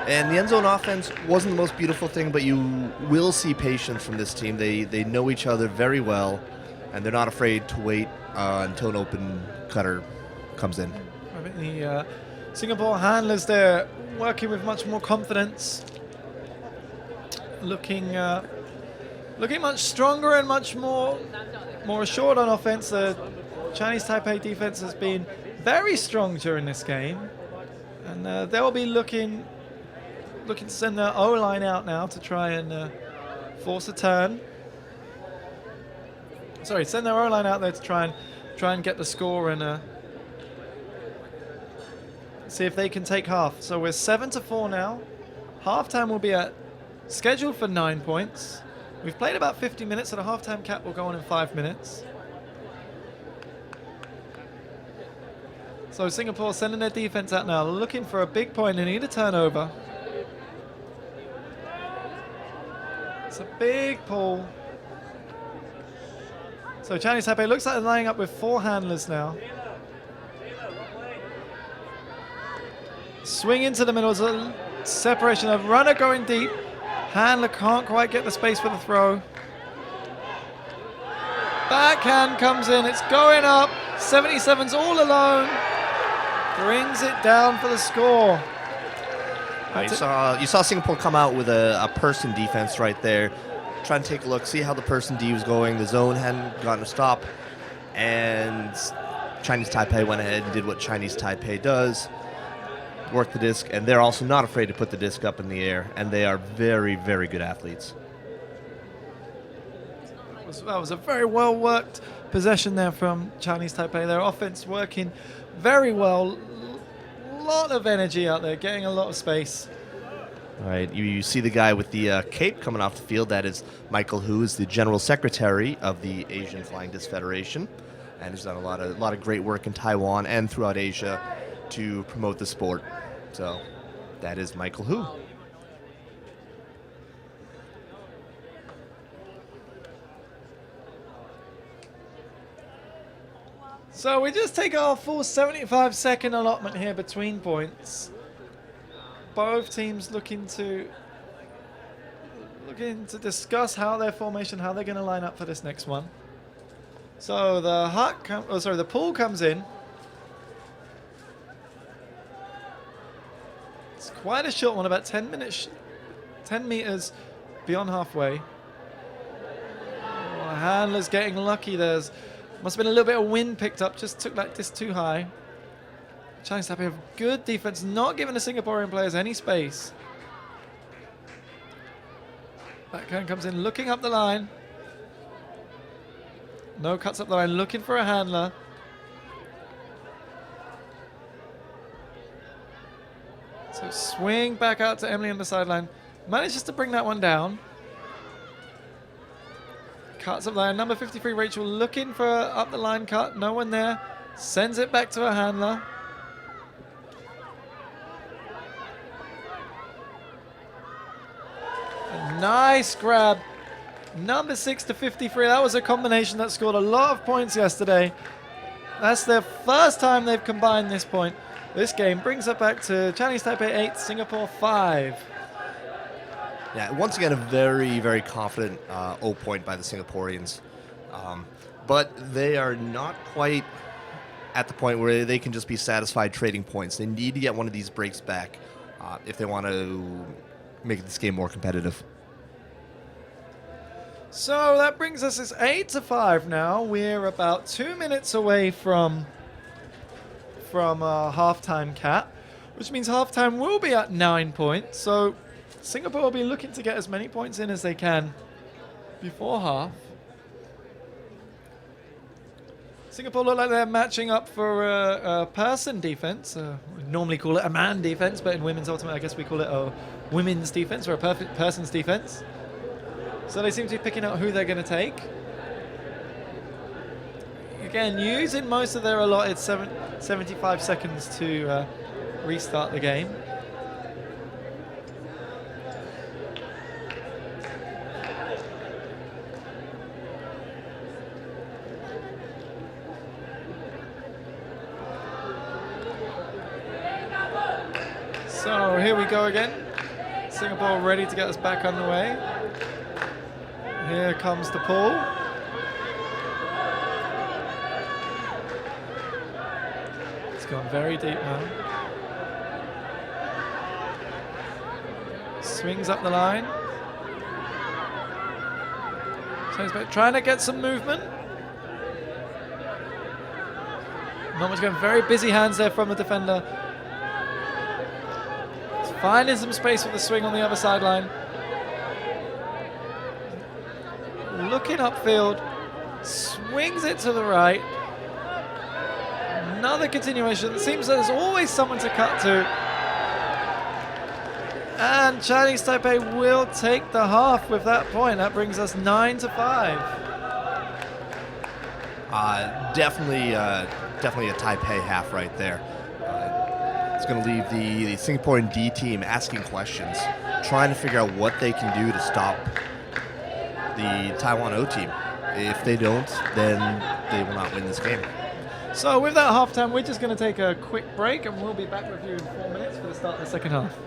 And the end zone offense wasn't the most beautiful thing, but you will see patience from this team. They know each other very well, and they're not afraid to wait until an open cutter comes in. I think the Singapore handlers there working with much more confidence, looking much stronger and much more assured on offense. The Chinese Taipei defense has been very strong during this game, and they'll be looking to send their O-line out now to try and force a turn. Sorry, send their O-line out there to try and get the score and see if they can take half. So we're 7-4 now. Halftime will be scheduled for 9 points. We've played about 50 minutes, so the halftime cap will go on in 5 minutes. So Singapore sending their defense out now, looking for a big point. They need a turnover. It's a big pull. So Chinese Taipei looks like they're lining up with 4 handlers now. Swing into the middle, separation of runner going deep. Handler can't quite get the space for the throw. Backhand comes in, it's going up. 77's all alone. Brings it down for the score. You saw Singapore come out with a person defense right there. Trying to take a look, see how the person D was going. The zone hadn't gotten a stop. And Chinese Taipei went ahead and did what Chinese Taipei does. Work the disc, and they're also not afraid to put the disc up in the air, and they are very, very good athletes. That was a very well-worked possession there from Chinese Taipei. Their offense working very well. A lot of energy out there, getting a lot of space. All right, you see the guy with the cape coming off the field. That is Michael Hu, is the General Secretary of the Asian Flying Disc Federation, and has done a lot of great work in Taiwan and throughout Asia to promote the sport. So that is Michael Hu. So we just take our full 75-second allotment here between points. Both teams looking to discuss how their formation, how they're going to line up for this next one. So the pull comes in. It's quite a short one, about 10 meters beyond halfway. Oh, the handler's getting lucky. Must have been a little bit of wind picked up, just took that disc too high. Chinese Taipei have good defense, not giving the Singaporean players any space. Backhand comes in, looking up the line. No cuts up the line, looking for a handler. So swing back out to Emily on the sideline. Manages to bring that one down. Cuts up there. Number 53, Rachel, looking for up the line cut. No one there. Sends it back to her handler. A nice grab. Number 6 to 53. That was a combination that scored a lot of points yesterday. That's their first time they've combined this point. This game brings it back to Chinese Taipei 8, Singapore 5. Yeah, once again, a very, very confident O point by the Singaporeans. But they are not quite at the point where they can just be satisfied trading points. They need to get one of these breaks back if they want to make this game more competitive. So that brings us, it's 8 to 5 now. We're about 2 minutes away from halftime cap, which means halftime will be at 9 points. So Singapore will be looking to get as many points in as they can before half. Singapore look like they're matching up for a person defense. We normally call it a man defense, but in women's ultimate, I guess we call it a women's defense or a perfect person's defense. So they seem to be picking out who they're going to take. Again, using most of their allotted 75 seconds to restart the game. So here we go again. Singapore ready to get us back underway. Here comes the pull. It's gone very deep now. Swings up the line. So he's trying to get some movement. Not much going. Very busy hands there from the defender. He's finding some space with the swing on the other sideline. Looking upfield, swings it to the right. Another continuation. It seems there's always someone to cut to. And Chinese Taipei will take the half with that point. That brings us 9 to 5. Definitely a Taipei half right there. It's going to leave the Singaporean D team asking questions, trying to figure out what they can do to stop the Taiwan O team. If they don't, then they will not win this game. So with that halftime, we're just going to take a quick break and we'll be back with you in 4 minutes for the start of the second half.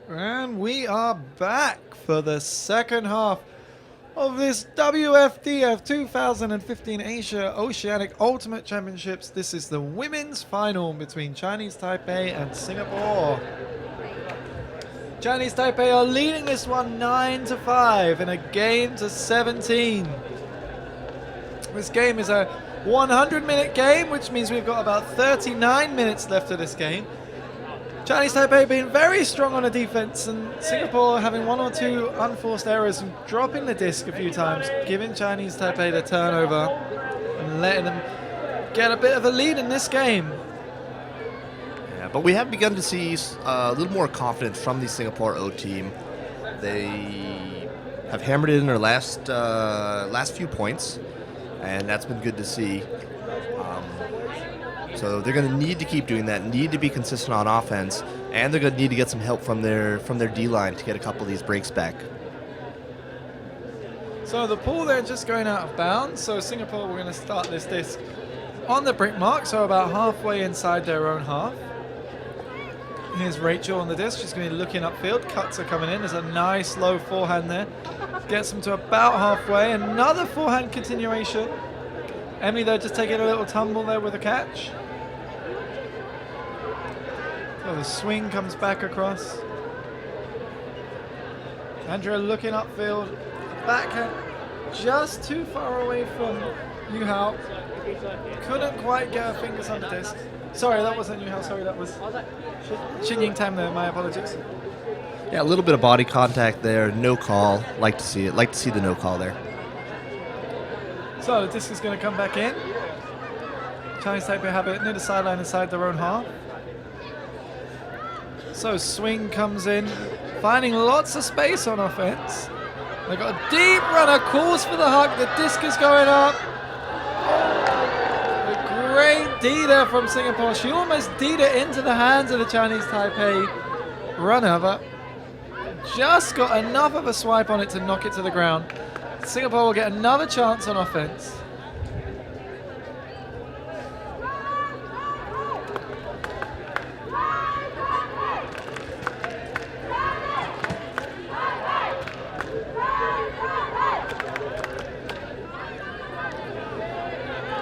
And we are back for the second half of this WFDF 2015 Asia Oceanic Ultimate Championships. This is the women's final between Chinese Taipei and Singapore. Chinese Taipei are leading this one 9-5 in a game to 17. This game is a 100-minute game, which means we've got about 39 minutes left of this game. Chinese Taipei being very strong on the defense, and Singapore having one or two unforced errors and dropping the disc a few times, giving Chinese Taipei the turnover and letting them get a bit of a lead in this game. Yeah, but we have begun to see a little more confidence from the Singapore O team. They have hammered in their last few points, and that's been good to see. So they're going to need to keep doing that, need to be consistent on offense, and they're going to need to get some help from their D-line to get a couple of these breaks back. So the pool there just going out of bounds. So Singapore, we're going to start this disc on the break mark, so about halfway inside their own half. Here's Rachel on the disc. She's going to be looking upfield. Cuts are coming in. There's a nice low forehand there. Gets them to about halfway. Another forehand continuation. Emily, though, just taking a little tumble there with a catch. So the swing comes back across. Andrea looking upfield. Backhand just too far away from Yuhao. Couldn't quite get her fingers on the disc. Sorry, that wasn't Yuhao. Sorry, that was Shin Ying Tam there. My apologies. Yeah, a little bit of body contact there. No call. Like to see it. Like to see the no call there. So the disc is going to come back in. Chinese Taipei have it near the sideline inside their own half. So swing comes in, finding lots of space on offense. They've got a deep runner, calls for the hug. The disc is going up. A great D there from Singapore. She almost D'd it into the hands of the Chinese Taipei runner, but just got enough of a swipe on it to knock it to the ground. Singapore will get another chance on offense.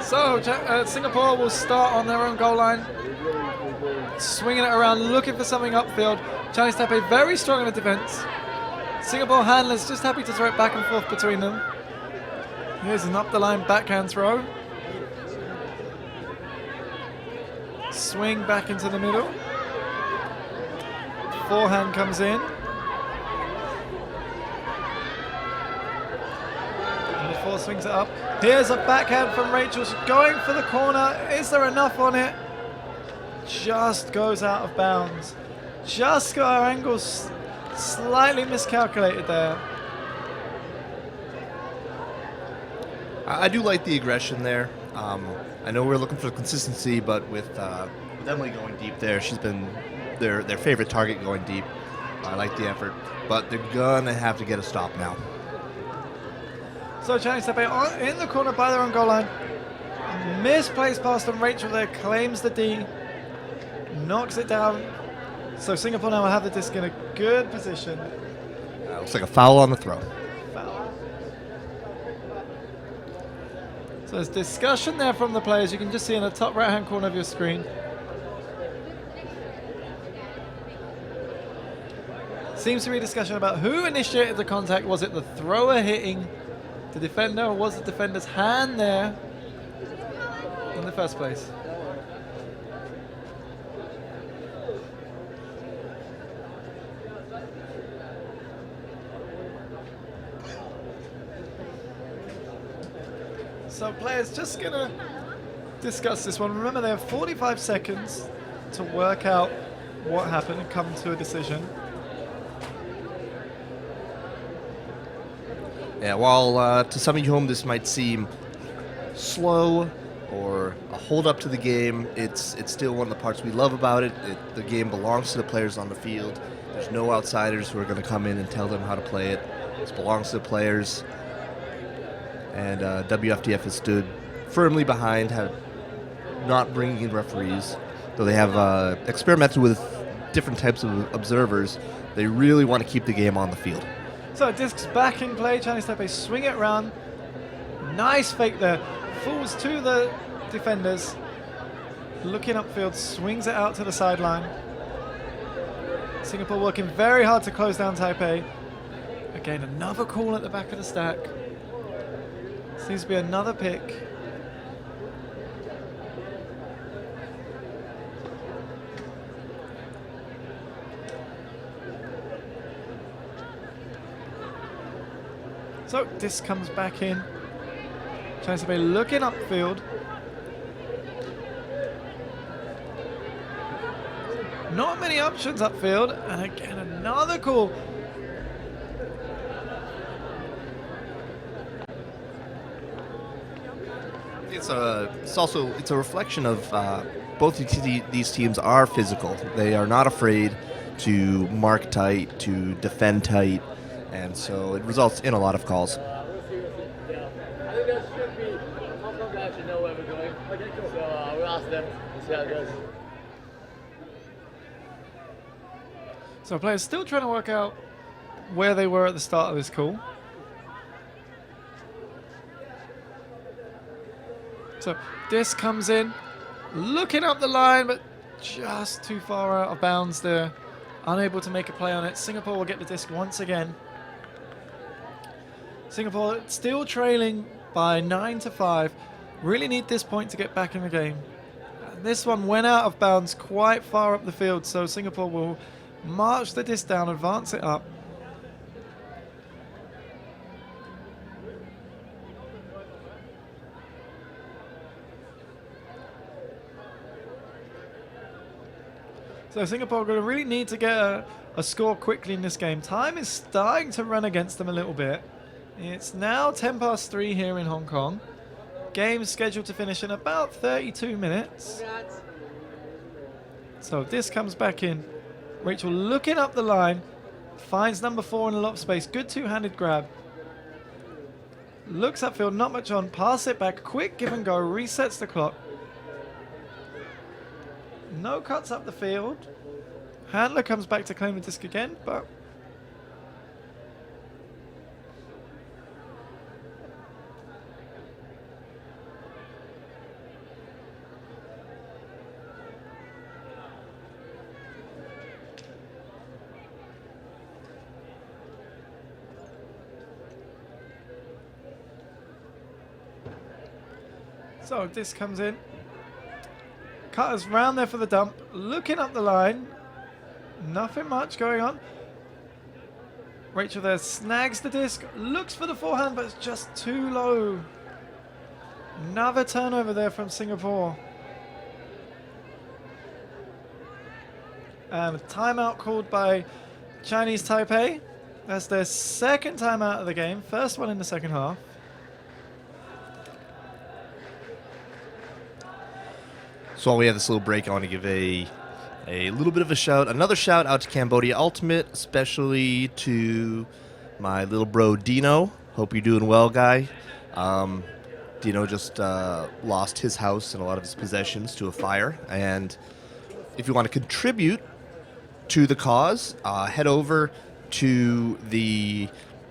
So Singapore will start on their own goal line, swinging it around, looking for something upfield. Chinese Taipei very strong in the defense. Singapore handlers just happy to throw it back and forth between them. Here's an up the line backhand throw. Swing back into the middle. Forehand comes in. And before swings it up. Here's a backhand from Rachel. She's going for the corner. Is there enough on it? Just goes out of bounds. Just got her angles slightly miscalculated there. I do like the aggression there. I know we're looking for consistency, but with Emily going deep there, she's been their favorite target going deep. I like the effort, but they're gonna have to get a stop now. So Chinese Taipei in the corner by their own goal line. Misplaced pass from Rachel there, claims the D, knocks it down. So Singapore now will have the disc in a good position. Looks like a foul on the throw. Foul. So there's discussion there from the players. You can just see in the top right-hand corner of your screen. Seems to be a discussion about who initiated the contact. Was it the thrower hitting the defender, or was the defender's hand there in the first place? So players just going to discuss this one. Remember, they have 45 seconds to work out what happened and come to a decision. Yeah, while to some of you home this might seem slow or a hold up to the game, it's still one of the parts we love about it. The game belongs to the players on the field. There's no outsiders who are going to come in and tell them how to play it. It belongs to the players. And WFDF has stood firmly behind, not bringing in referees, though they have experimented with different types of observers, they really want to keep the game on the field. So disc's back in play. Chinese Taipei swing it around. Nice fake there. Falls to the defenders. Looking upfield, swings it out to the sideline. Singapore working very hard to close down Taipei. Again, another call at the back of the stack. Seems to be another pick. So this comes back in. Chinese Taipei looking upfield. Not many options upfield, and again another call. It's a reflection of both these teams are physical. They are not afraid to mark tight, to defend tight, and so it results in a lot of calls. I think that should be. Hong Kong guys should know where we're going. Okay, cool. So we'll ask them and see how it goes. So players still trying to work out where they were at the start of this call. So this comes in, looking up the line, but just too far out of bounds there. Unable to make a play on it. Singapore will get the disc once again. Singapore still trailing by 9-5. Really need this point to get back in the game. And this one went out of bounds quite far up the field, so Singapore will march the disc down, advance it up. So Singapore are going to really need to get a score quickly in this game. Time is starting to run against them a little bit. It's now 3 here in Hong Kong. Game scheduled to finish in about 32 minutes. So this comes back in. Rachel looking up the line. Finds number 4 in a lot of space. Good two-handed grab. Looks upfield, not much on. Pass it back. Quick give and go. Resets the clock. No cuts up the field. Handler comes back to claim the disc again, but so this comes in. Cutters round there for the dump, looking up the line. Nothing much going on. Rachel there snags the disc, looks for the forehand, but it's just too low. Another turnover there from Singapore. And a timeout called by Chinese Taipei. That's their second timeout of the game, first one in the second half. So while we have this little break, I want to give a little bit of another shout out to Cambodia Ultimate, especially to my little bro Dino. Hope you're doing well, guy. Dino just lost his house and a lot of his possessions to a fire. And if you want to contribute to the cause, head over to the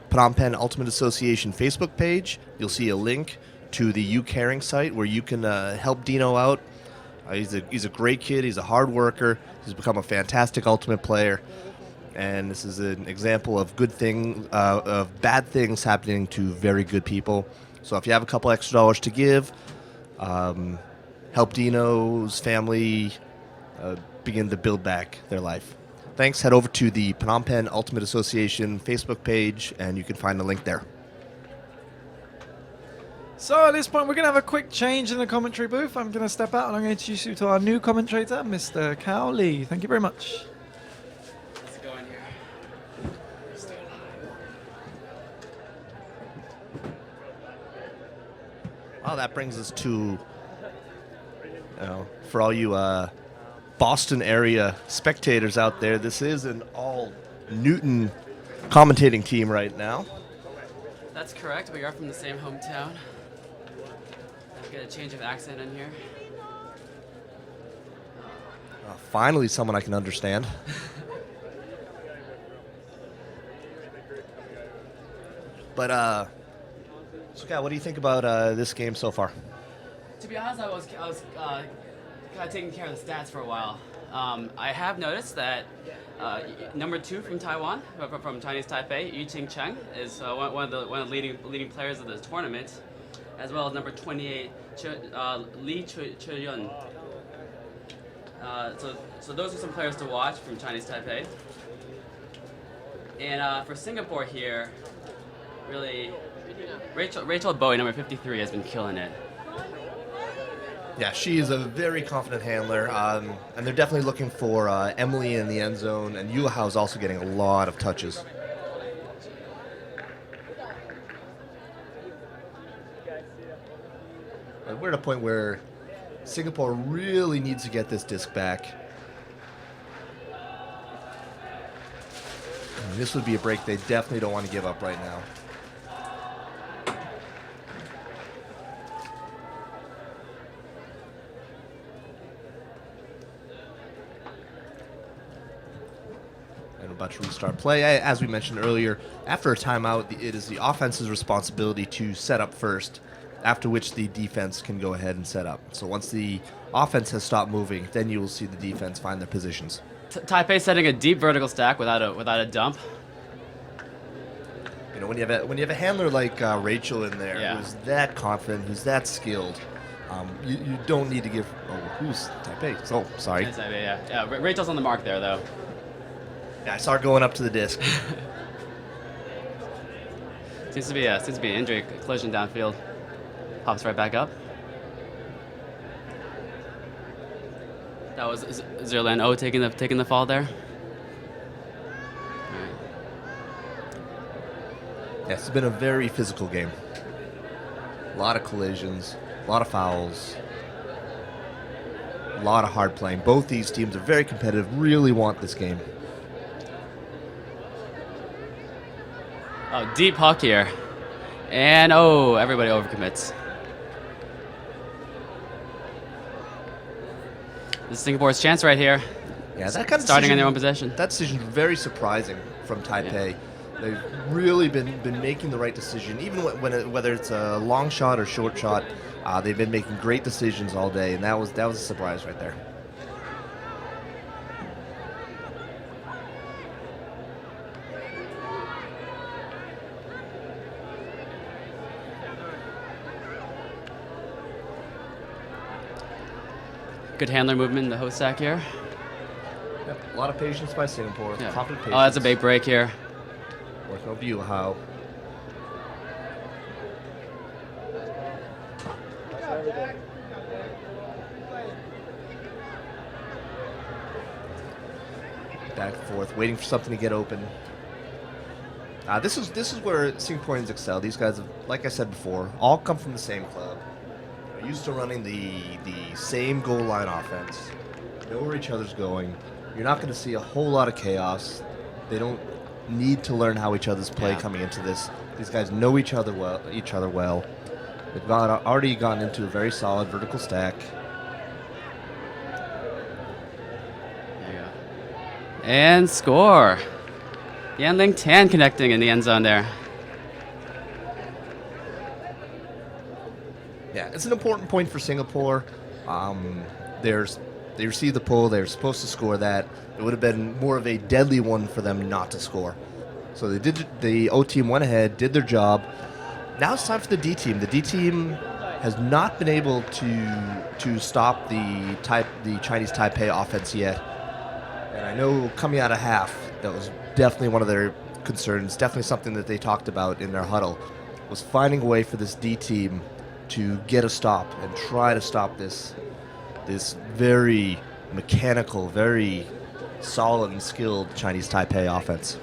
Phnom Penh Ultimate Association Facebook page. You'll see a link to the You Caring site where you can help Dino out. He's a great kid. He's a hard worker. He's become a fantastic Ultimate player, and this is an example of of bad things happening to very good people. So if you have a couple extra dollars to give, help Dino's family begin to build back their life. Thanks. Head over to the Phnom Penh Ultimate Association Facebook page, and you can find the link there. So at this point, we're going to have a quick change in the commentary booth. I'm going to step out and I'm going to introduce you to our new commentator, Mr. Cao Lee. Thank you very much. How's it going here? Stay alive. Well, that brings us to, for all you Boston area spectators out there, this is an all Newton commentating team right now. That's correct. We are from the same hometown. Get a change of accent in here. Finally, someone I can understand. But, so, Kat, what do you think about this game so far? To be honest, I was kind of taking care of the stats for a while. I have noticed that number 2 from Taiwan, from Chinese Taipei, Yuqing Cheng, is one of the leading players of this tournament, as well as number 28, Li Chuyun. So those are some players to watch from Chinese Taipei. And for Singapore here, really, Rachel Bowie, number 53, has been killing it. Yeah, she is a very confident handler, and they're definitely looking for Emily in the end zone, and Yu Hao is also getting a lot of touches. And we're at a point where Singapore really needs to get this disc back. And this would be a break they definitely don't want to give up right now. About to restart play. As we mentioned earlier, after a timeout, it is the offense's responsibility to set up first, after which the defense can go ahead and set up. So once the offense has stopped moving, then you will see the defense find their positions. Taipei setting a deep vertical stack without a dump. You know, when you have a handler like Rachel in there, Yeah. who's that confident, who's that skilled, you don't need to give. Oh, who's Taipei? Oh, sorry. Yeah. Rachel's on the mark there, though. Yeah, I saw her going up to the disc. Seems to be an injury collision downfield. Pops right back up. That was Zerlan O taking the fall there. All right. Yeah, it's been a very physical game. A lot of collisions, a lot of fouls, a lot of hard playing. Both these teams are very competitive, really want this game. Oh, deep huck here. And everybody overcommits. This is Singapore's chance right here. Yeah, that kind of starting decision, in their own possession. That decision is very surprising from Taipei. Yeah. They've really been making the right decision, even whether it's a long shot or short shot. They've been making great decisions all day, and that was a surprise right there. Good handler movement in the host sack here. Yep, a lot of patience by Singapore. Yeah. Confident patience. Oh, that's a big break here. Working over Yu Hao. Back and forth, waiting for something to get open. This is where Singaporeans excel. These guys, have, like I said before, all come from the same club. They're used to running the same goal line offense. Know where each other's going. You're not going to see a whole lot of chaos. They don't need to learn how each other's play coming into this. These guys know each other well. They've already gone into a very solid vertical stack. There you go. And score. Yan Ling Tan connecting in the end zone there. Yeah, it's an important point for Singapore. They received the pull. They're supposed to score that. It would have been more of a deadly one for them not to score. So they did. The O team went ahead, did their job. Now it's time for the D team. The D team has not been able to stop the Chinese Taipei offense yet. And I know coming out of half, that was definitely one of their concerns. Definitely something that they talked about in their huddle, was finding a way for this D team to get a stop and try to stop this very mechanical, very solid and skilled Chinese Taipei offense.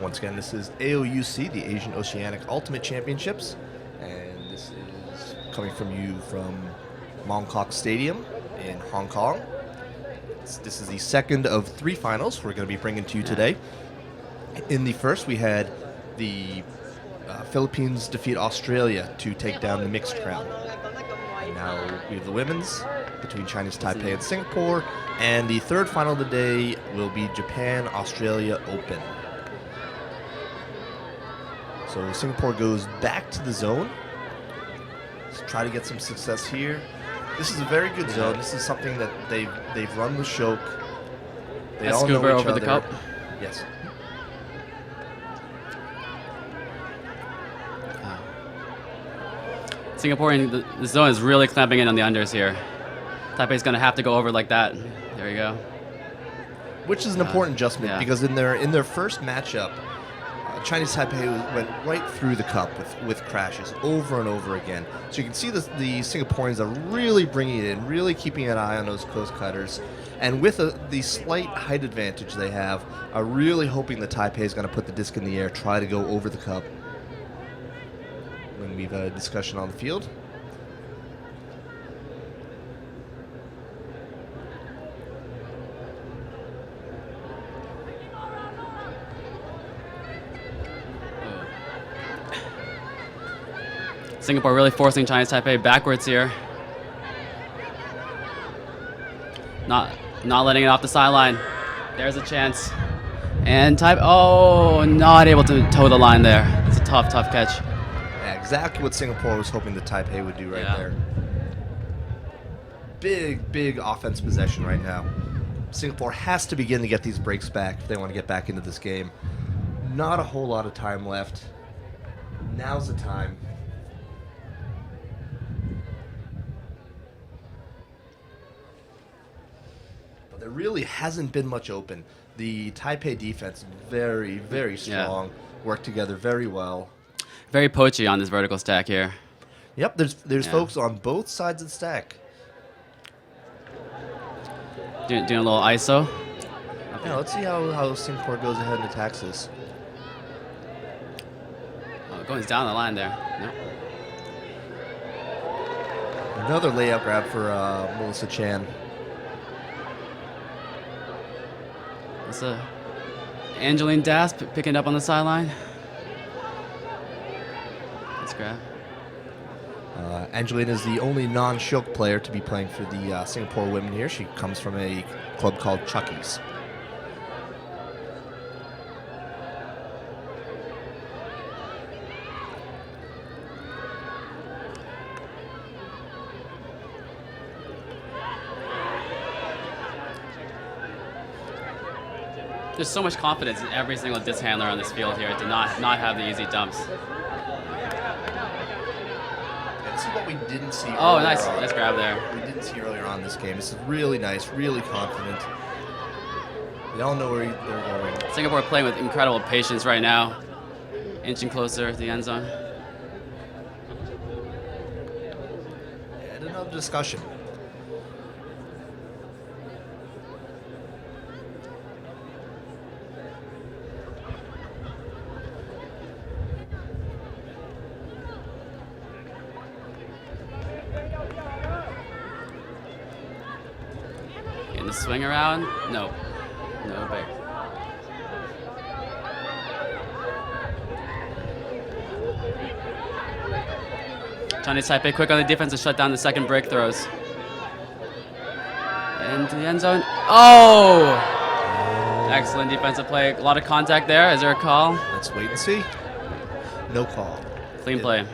Once again, this is aouc, the Asian Oceanic Ultimate Championships, and this is coming from you from Mongkok Stadium in Hong Kong. This is the second of 3 finals we're going to be bringing to you today. In the first, we had the Philippines defeat Australia to take down the mixed crown. And now we have the women's between Chinese Taipei and Singapore, and the third final of the day will be Japan-Australia Open. So Singapore goes back to the zone. Let's try to get some success here. This is a very good zone. This is something that they've run with Shoke. They all know each over other. the cup. Yes. Singaporean, the zone is really clamping in on the unders here. Taipei's going to have to go over like that. There you go. Which is an important adjustment yeah. because in their first matchup, Chinese Taipei went right through the cup with crashes over and over again. So you can see the Singaporeans are really bringing it in, really keeping an eye on those close cutters. And with the slight height advantage they have, are really hoping that Taipei is going to put the disc in the air, try to go over the cup. When we've had a discussion on the field. Singapore really forcing Chinese Taipei backwards here. Not letting it off the sideline. There's a chance. And not able to toe the line there. It's a tough catch. Yeah, exactly what Singapore was hoping the Taipei would do right there. Big offense possession right now. Singapore has to begin to get these breaks back if they want to get back into this game. Not a whole lot of time left. Now's the time. But there really hasn't been much open. The Taipei defense very strong. Work together very well. Very poachy on this vertical stack here. Yep, there's folks on both sides of the stack. Doing a little ISO. Yeah, let's see how Singapore goes ahead and attacks this. Oh, going down the line there. Nope. Another layup grab for Melissa Chan. That's Angeline Das picking up on the sideline. Let's grab. Angeline is the only non-Shoke player to be playing for the Singapore women here. She comes from a club called Chucky's. There's so much confidence in every single disc handler on this field here to not have the easy dumps. This is what we didn't see. Oh, nice grab there. We didn't see earlier on in this game. This is really nice, really confident. They all know where they're going. Singapore playing with incredible patience right now, inching closer to the end zone. And another discussion. Getting the swing around. No big. Chinese Taipei quick on the defense to shut down the second break throws. Into the end zone. Oh! Excellent defensive play. A lot of contact there. Is there a call? Let's wait and see. No call. Clean play.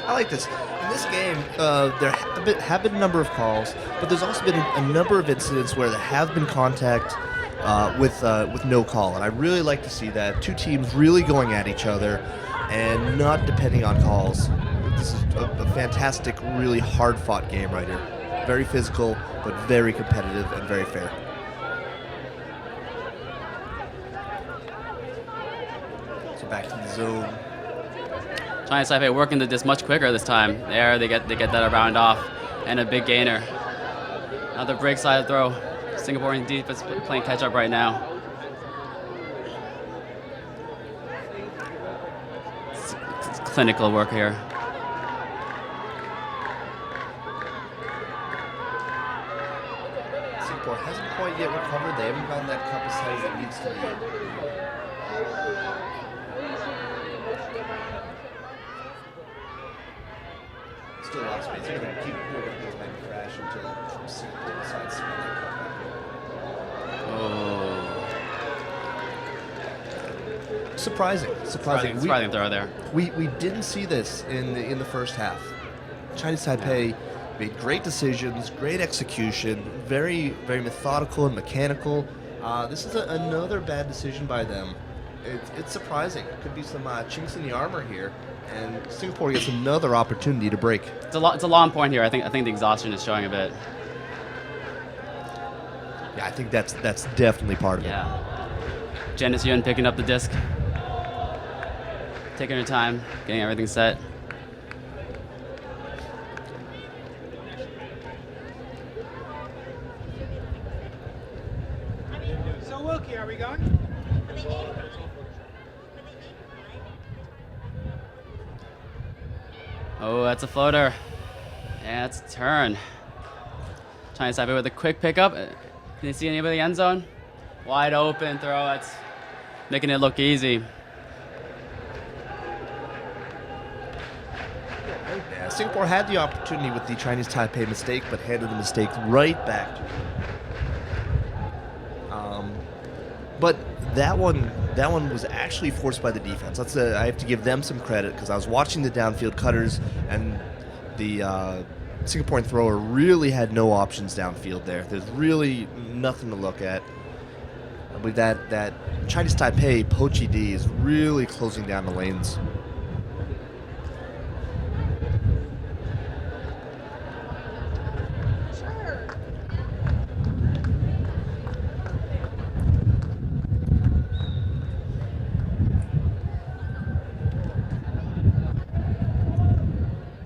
I like this. In this game, there have been a number of calls, but there's also been a number of incidents where there have been contact with no call, and I really like to see that. Two teams really going at each other and not depending on calls. This is a fantastic, really hard-fought game right here. Very physical, but very competitive and very fair. So back to the zone. Chinese Taipei working the disc much quicker this time. There, they get that around off, and a big gainer. Another break side throw. Singaporean defense playing catch up right now. It's clinical work here. Singapore hasn't quite yet recovered. They haven't gotten that cup as tight as it needs to be. Still a lot of space. They're going to keep doing it because they crash until Singapore decides to win that cup back here. Oh. Surprising. Surprising throw there. We didn't see this in the first half. Chinese Taipei made great decisions, great execution, very very methodical and mechanical. This is another bad decision by them. It's surprising. It could be some chinks in the armor here, and Singapore gets another opportunity to break. It's a long point here. I think the exhaustion is showing a bit. Yeah, I think that's definitely part of it. Yeah. Janice Yun picking up the disc, taking her time, getting everything set. So Wilkie, are we going? Oh, that's a floater. Yeah, it's a turn. Chinese Taipei with a quick pickup. Can you see anybody in the end zone? Wide open throw. That's making it look easy. Yeah, Singapore had the opportunity with the Chinese Taipei mistake, but handed the mistake right back to them. But that one was actually forced by the defense. I have to give them some credit because I was watching the downfield cutters, and the Singaporean thrower really had no options downfield there. There's really nothing to look at. I believe that Chinese Taipei Pochi D is really closing down the lanes.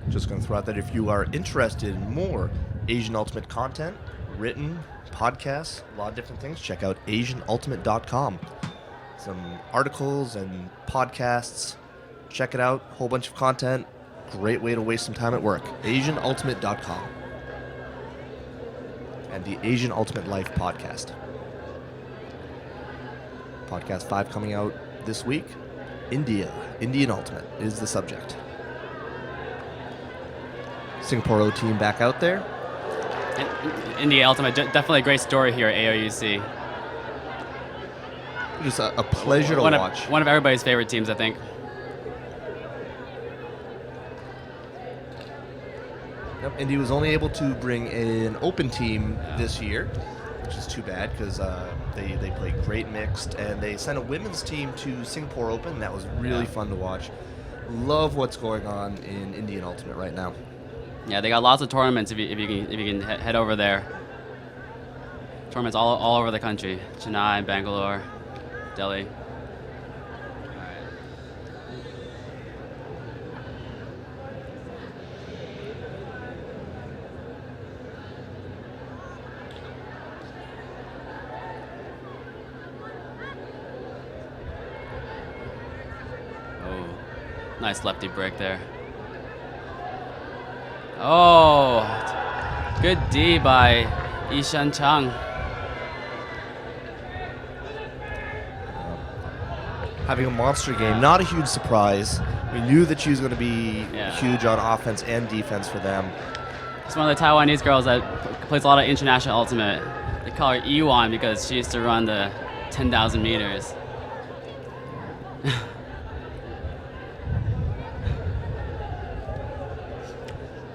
Just going to throw out that if you are interested in more Asian Ultimate content, written, podcasts, a lot of different things, check out asianultimate.com. Some articles and podcasts. Check it out. Whole bunch of content. Great way to waste some time at work. asianultimate.com. And the Asian Ultimate Life podcast. Podcast 5 coming out this week. Indian Ultimate is the subject. Singapore O team back out there. India Ultimate, definitely a great story here at AOUC. Just a pleasure to watch. One of everybody's favorite teams, I think. Yep, Indy was only able to bring an open team this year, which is too bad because they played great mixed, and they sent a women's team to Singapore Open. And that was really fun to watch. Love what's going on in Indian Ultimate right now. Yeah, they got lots of tournaments if you can head over there. Tournaments all over the country. Chennai, Bangalore, Delhi. Oh, nice lefty break there. Oh, good D by Ishan Chang. Having a monster game, not a huge surprise. We knew that she was going to be huge on offense and defense for them. She's one of the Taiwanese girls that plays a lot of international ultimate. They call her Iwan because she used to run the 10,000 meters.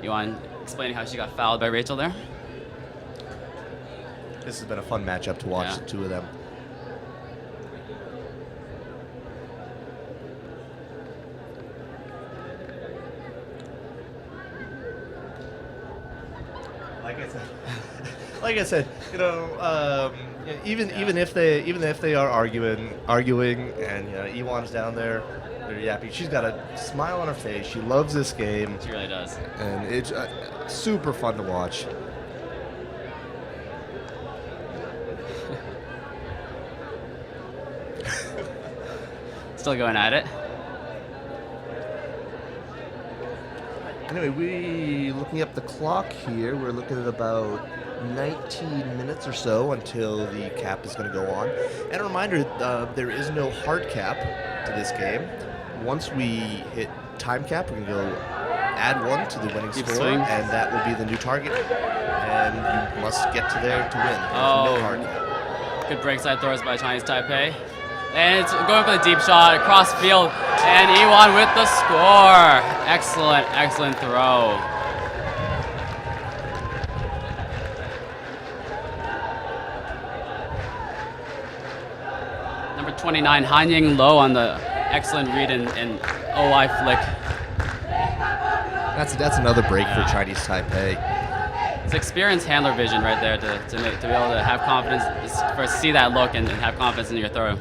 Iwan explaining how she got fouled by Rachel there. This has been a fun matchup to watch, Yeah. the two of them. Like I said, you know, even if they are arguing, and you know, Iwan's down there, they're yapping. She's got a smile on her face. She loves this game, She really does. and it's super fun to watch. Still going at it. Anyway, we looking up the clock here. We're looking at about 19 minutes or so until the cap is going to go on. And a reminder, there is no hard cap to this game. Once we hit time cap, we can go add 1 to the winning Keep score, swing. and that will be the new target. And you must get to there to win. There's no hard cap. Good break side throws by Chinese Taipei. And it's going for the deep shot across field. And Iwan with the score. Excellent, excellent throw. Number 29, Hanying low on the excellent read and OI flick. That's another break for Chinese Taipei. It's experienced handler vision right there to be able to have confidence, first see that look and have confidence in your throw.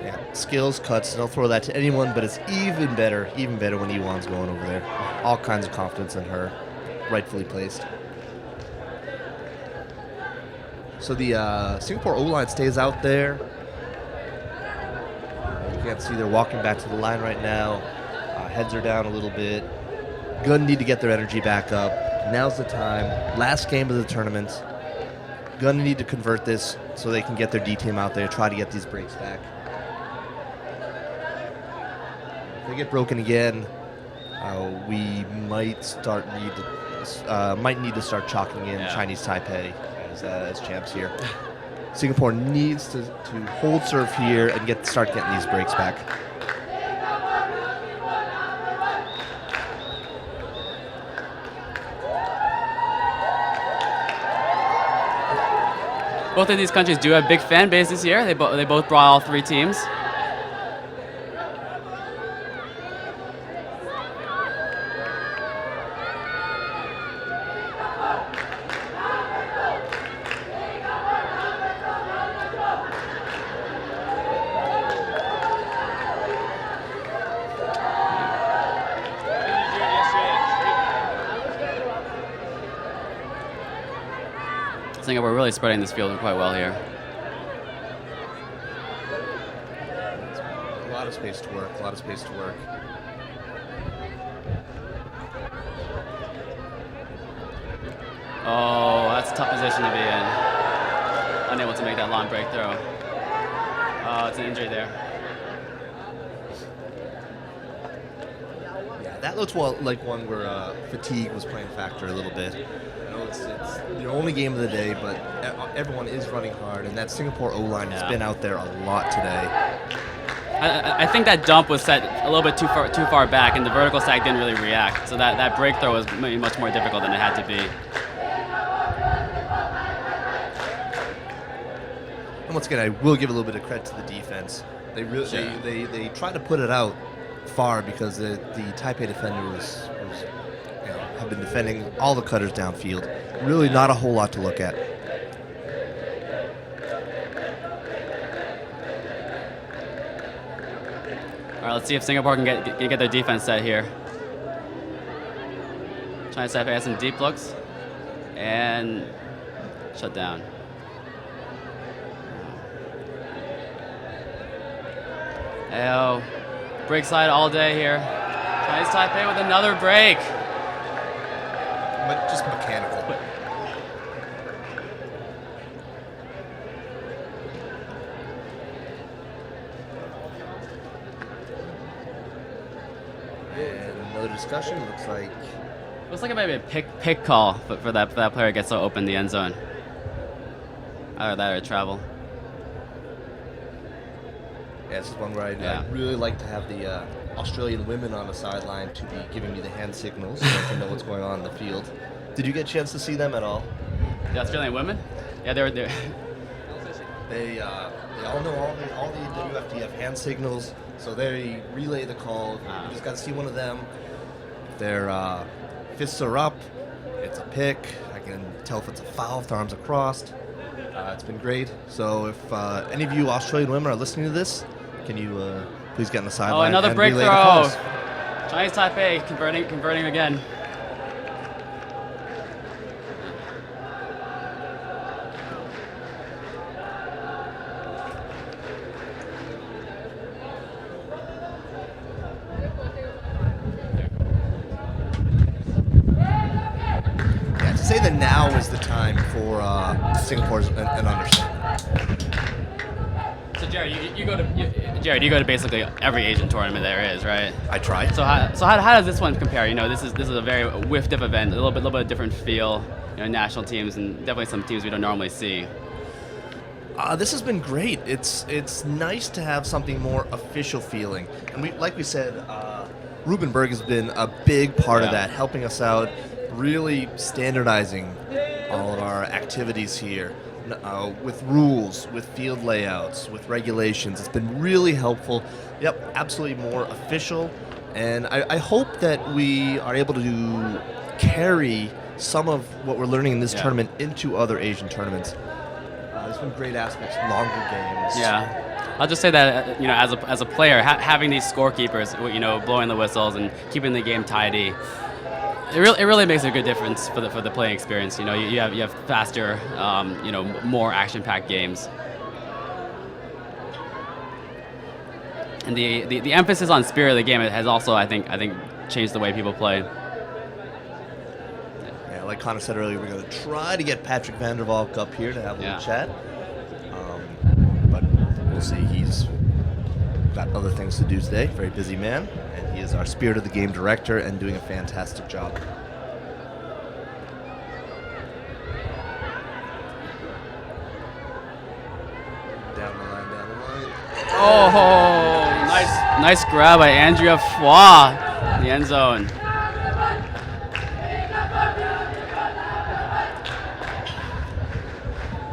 Yeah, skills, cuts, they'll throw that to anyone, but it's even better when Iwan's going over there. All kinds of confidence in her, rightfully placed. So the Singapore O-line stays out there. You can't see they're walking back to the line right now. Heads are down a little bit. Gonna need to get their energy back up. Now's the time. Last game of the tournament. Gonna need to convert this so they can get their D team out there, try to get these breaks back. If they get broken again, we might need to start chalking in Chinese Taipei as champs here. Singapore needs to hold serve here and start getting these breaks back. Both of these countries do have big fan bases here. They both brought all 3 teams. Singapore really spreading this field quite well here. A lot of space to work, Oh, that's a tough position to be in. Unable to make that long break throw. Oh, it's an injury there. Yeah, that looks like one where fatigue was playing a factor a little bit. I know it's the only game of the day, but everyone is running hard, and that Singapore O-line has been out there a lot today. I think that dump was set a little bit too far back, and the vertical sag didn't really react. So that break throw was maybe much more difficult than it had to be. And once again, I will give a little bit of credit to the defense. They really they tried to put it out far because the Taipei defender was have been defending all the cutters downfield. Really not a whole lot to look at. All right, let's see if Singapore can get their defense set here. Chinese Taipei has some deep looks and shut down. Oh, break slide all day here. Chinese Taipei with another break. But just mechanical. And another discussion. Looks like it might be a pick call for that player gets so open in the end zone. Either that or travel. Yeah, this is one where I'd really like to have the Australian women on the sideline to be giving me the hand signals so I can know what's going on in the field. Did you get a chance to see them at all? The Australian women? Yeah, they were there. They all know all the WFDF hand signals, so they relay the call. You just got to see one of them. If their fists are up, it's a pick. I can tell if it's a foul, if their arms are crossed. It's been great. So if any of you Australian women are listening to this, can you please get on the sideline? Oh, another and break relay the throw. calls? Chinese Taipei converting again. say that now is the time for Singapore's an understanding. So Jared, you go to basically every Asian tournament there is, right? I try. So how does this one compare? You know, this is a very whiff-diff event, a little bit national feel. You know, national teams and definitely some teams we don't normally see. This has been great. It's nice to have something more official feeling, and like we said, Ruben Berg has been a big part of that, helping us out, really standardizing all of our activities here. With rules, with field layouts, with regulations. It's been really helpful. Yep, absolutely more official. And I hope that we are able to carry some of what we're learning in this tournament into other Asian tournaments. There's been great aspects, longer games. Yeah. I'll just say that, you know, as a player, having these scorekeepers, you know, blowing the whistles and keeping the game tidy, it really makes a good difference for the playing experience. You know, you have faster, you know, more action-packed games, and the emphasis on spirit of the game has also, I think, changed the way people play. Yeah, like Connor said earlier, we're going to try to get Patrick van der Valk up here to have a little chat, but we'll see. He's got other things to do today. Very busy man. He is our Spirit of the Game director and doing a fantastic job. Down the line. Oh, nice grab by Andrea Fua in the end zone.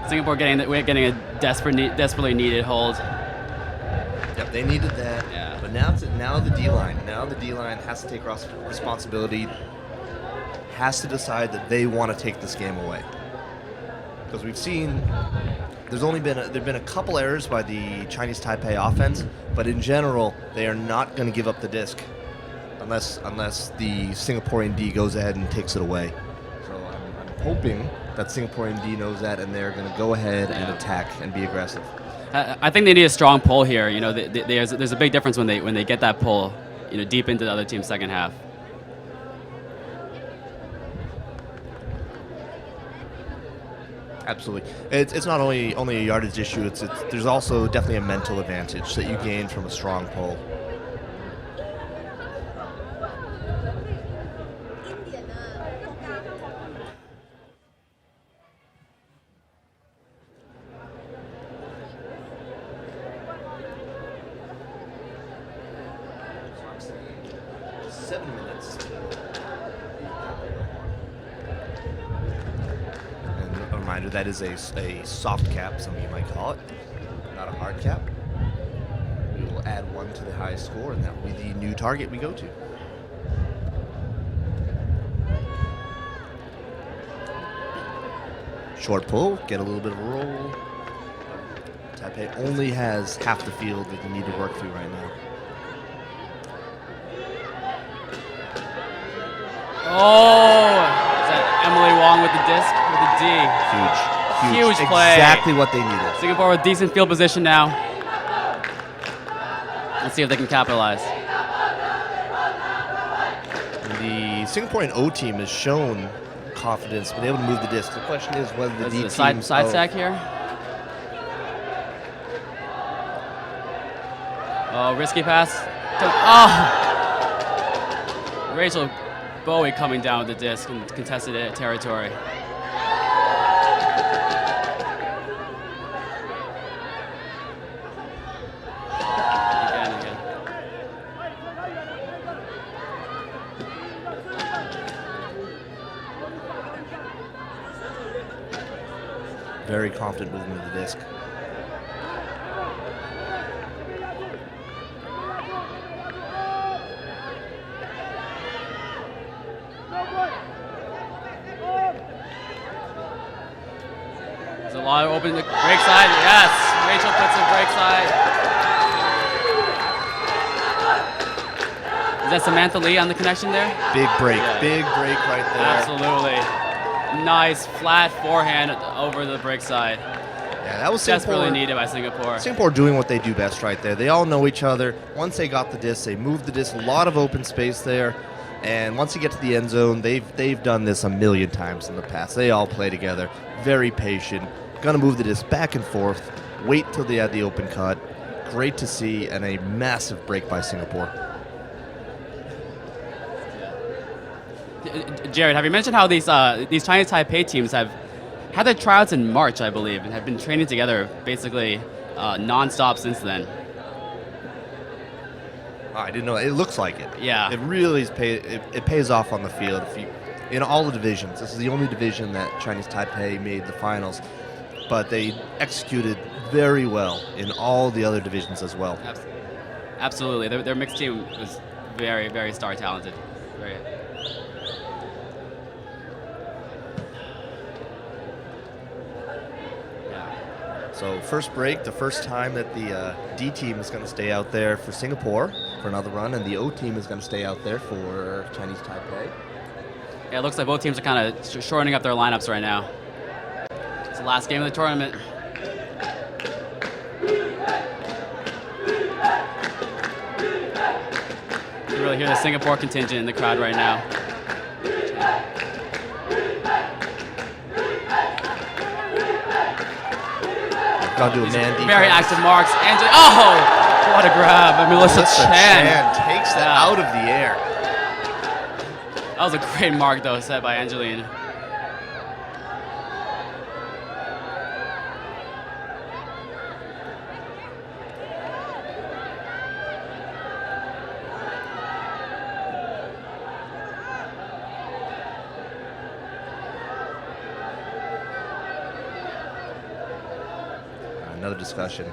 Singapore getting a desperately needed hold. Yep, they needed that. Yeah. But now the D-line. Now the D-line has to take responsibility, has to decide that they want to take this game away. Because we've seen there've been a couple errors by the Chinese Taipei offense, but in general, they are not going to give up the disc unless the Singaporean D goes ahead and takes it away. So I'm hoping that Singaporean D knows that, and they're going to go ahead and attack and be aggressive. I think they need a strong pull here. You know, there's a big difference when they get that pull, you know, deep into the other team's second half. Absolutely, it's not only a yardage issue. There's also definitely a mental advantage that you gain from a strong pull. That is a soft cap, some of you might call it, not a hard cap. We will add one to the highest score, and that will be the new target we go to. Short pull, get a little bit of a roll. Taipei only has half the field that you need to work through right now. Oh! Emily Wong with the disc, with the D. Huge play. Exactly what they needed. Singapore with decent field position now. Let's see if they can capitalize. The Singaporean O team has shown confidence, been able to move the disc. The question is whether the D team... Side sack here. Oh, risky pass. Oh! Rachel Bowie coming down with the disc in contested territory. Again. Very confident movement of the disc. There's a lot of open break side. Yes, Rachel puts in break side. Is that Samantha Lee on the connection there? Big break right there. Absolutely. Nice flat forehand over the break side. Yeah, that was desperately needed by Singapore. Singapore doing what they do best right there. They all know each other. Once they got the disc, they moved the disc. A lot of open space there. And once you get to the end zone, they've done this a million times in the past. They all play together, very patient, gonna move the disc back and forth, wait till they had the open cut. Great to see, and a massive break by Singapore. Jared, have you mentioned how these Chinese Taipei teams have had their tryouts in March, I believe, and have been training together basically non-stop since then? Oh, I didn't know. It looks like it. Yeah. It really it pays off on the field. In all the divisions, this is the only division that Chinese Taipei made the finals, but they executed very well in all the other divisions as well. Absolutely. Their mixed team was very, very star talented. Very. So first break, the first time that the D team is going to stay out there for Singapore for another run, and the O team is going to stay out there for Chinese Taipei. Yeah, it looks like both teams are kind of shortening up their lineups right now. It's the last game of the tournament. You really hear the Singapore contingent in the crowd right now. Got to do a man defense. Very active marks. Oh, what a grab. And Melissa Chan takes that out of the air. That was a great mark, though, set by Angeline. Another discussion.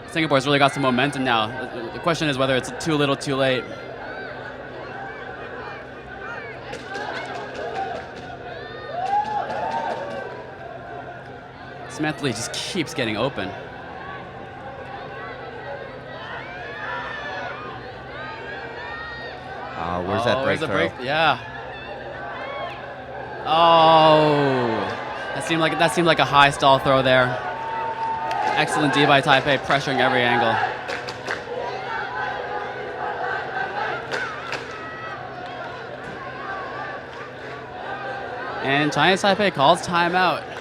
Singapore's really got some momentum now. The question is whether it's too little, too late. Smethley just keeps getting open. Where's that break the throw? break? Yeah. Oh, that seemed like a high stall throw there. Excellent D by Taipei, pressuring every angle. And Chinese Taipei calls timeout.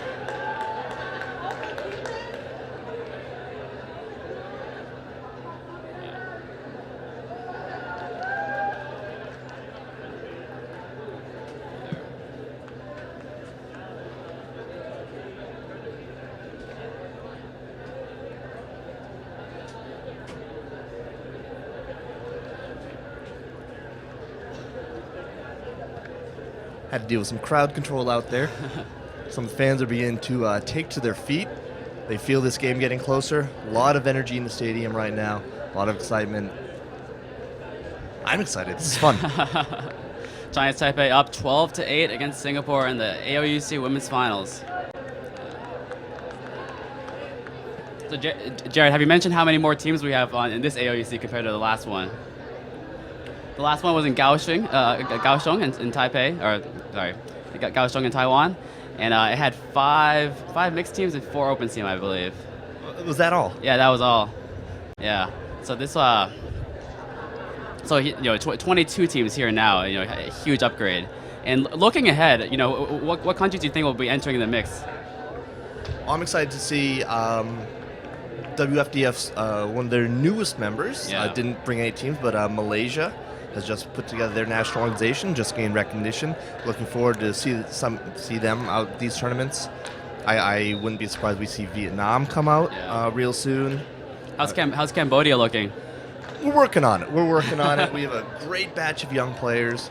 Had to deal with some crowd control out there. Some fans are beginning to take to their feet. They feel this game getting closer. A lot of energy in the stadium right now. A lot of excitement. I'm excited. This is fun. Chinese Taipei up 12-8 against Singapore in the aouc Women's Finals. So, Jared, have you mentioned how many more teams we have in this aouc compared to the last one? The last one was in Kaohsiung in Taipei, or sorry, Kaohsiung in Taiwan, and it had five mixed teams and 4 open teams, I believe. Was that all? Yeah, that was all. Yeah. So this, 22 teams here now. A huge upgrade. And looking ahead, what countries do you think will be entering the mix? I'm excited to see WFDF's one of their newest members. Yeah. Didn't bring any teams, but Malaysia has just put together their national organization, just gained recognition. Looking forward to see them out these tournaments. I wouldn't be surprised we see Vietnam come out real soon. How's Cambodia looking? We're working on it. We have a great batch of young players.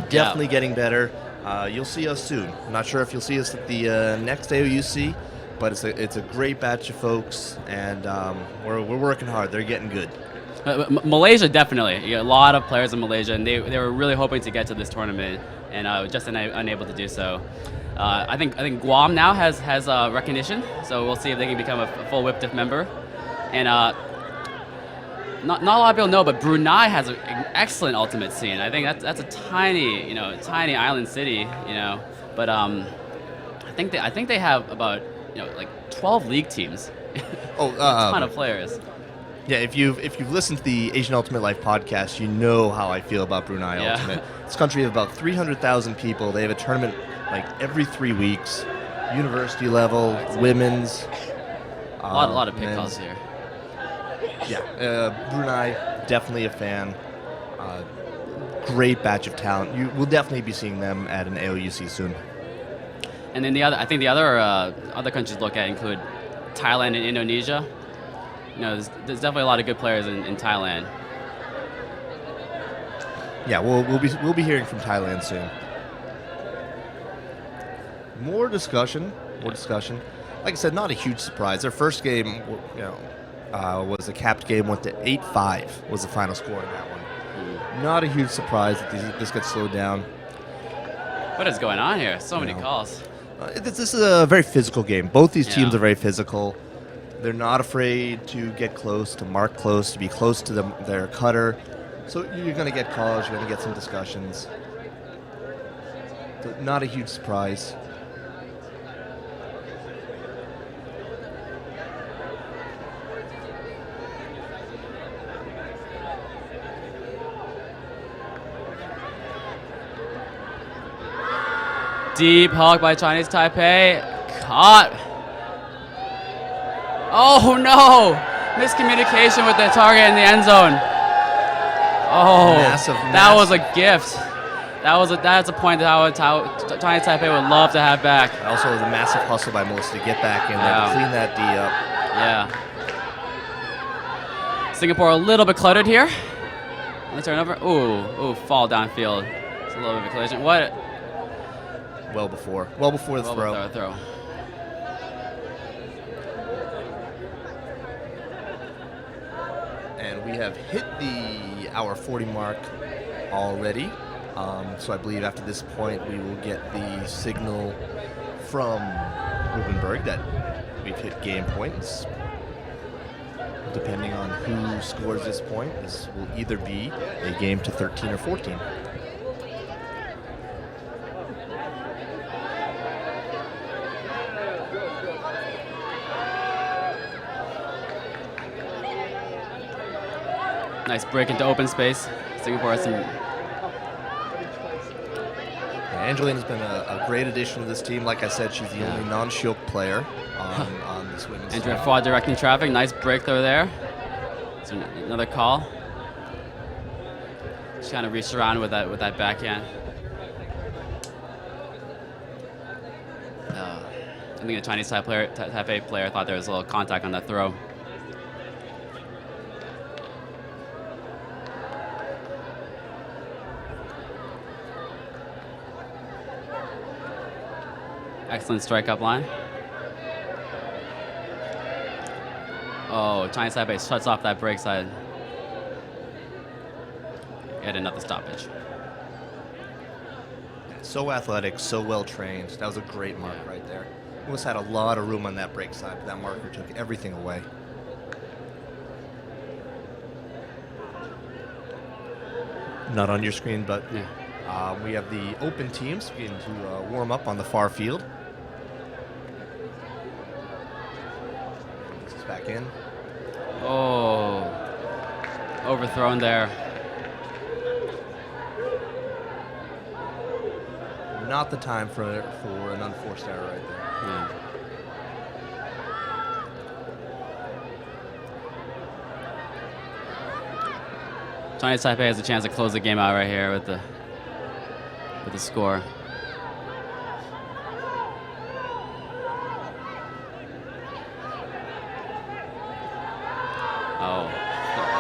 Definitely getting better. You'll see us soon. I'm not sure if you'll see us at the next AOUC, but it's a great batch of folks, and we're working hard. They're getting good. Malaysia, definitely. A lot of players in Malaysia, and they were really hoping to get to this tournament, and just unable to do so. I think Guam now has recognition, so we'll see if they can become a full WIPDIF member. And not a lot of people know, but Brunei has an excellent ultimate scene. I think that's a tiny island city, but I think they have about 12 league teams. Oh, a ton of players. yeah. If you've listened to the Asian Ultimate Life podcast, you know how I feel about Brunei Yeah. Ultimate. It's a country of about 300,000 people. They have a tournament like every 3 weeks, university level, women's. A lot of pick men's. calls here. Yeah, Brunei, definitely a fan. Great batch of talent. You will definitely be seeing them at an AOUC soon. And then I think the other countries to look at include Thailand and Indonesia. You know, there's definitely a lot of good players in Thailand. Yeah, we'll be hearing from Thailand soon. More discussion. Like I said, not a huge surprise. Their first game, was a capped game. Went to 8-5 was the final score in that one. Not a huge surprise that this gets slowed down. What is going on here? So many calls. This is a very physical game. Both these teams Yeah. are very physical. They're not afraid to get close, to mark close, to be close to their cutter. So you're going to get calls, you're going to get some discussions. So not a huge surprise. Deep hug by Chinese Taipei. Caught. Oh no! Miscommunication with the target in the end zone. Oh, that was a gift. That's a point that Chinese Taipei would love to have back. Also, it was a massive hustle by Melissa to get back in there, Yeah. to clean that D up. Yeah. Singapore a little bit cluttered here. Let's turn over. Ooh, fall downfield. It's a little bit of a collision. What? Well before the throw. Throw. And we have hit the hour 40 mark already. So I believe after this point we will get the signal from Rubenberg that we've hit game points. Depending on who scores this point, this will either be a game to 13 or 14. Nice break into open space. Singapore has some. Angelina's been a great addition to this team. Like I said, she's the only non-Shiok player on this women's team. Andrea Ford directing traffic. Nice breakthrough there. It's another call. Just kind of reached around with that backhand. I think the Chinese Taipei player thought there was a little contact on that throw. Excellent strike-up line. Oh, Chinese Taipei shuts off that break side. Get another stoppage. So athletic, so well trained. That was a great mark right there. Almost had a lot of room on that break side, but that marker took everything away. Not on your screen, but we have the open teams beginning to warm up on the far field. This is back in. Oh, overthrown there. Not the time for an unforced error right there. Yeah. Chinese Taipei has a chance to close the game out right here with the score.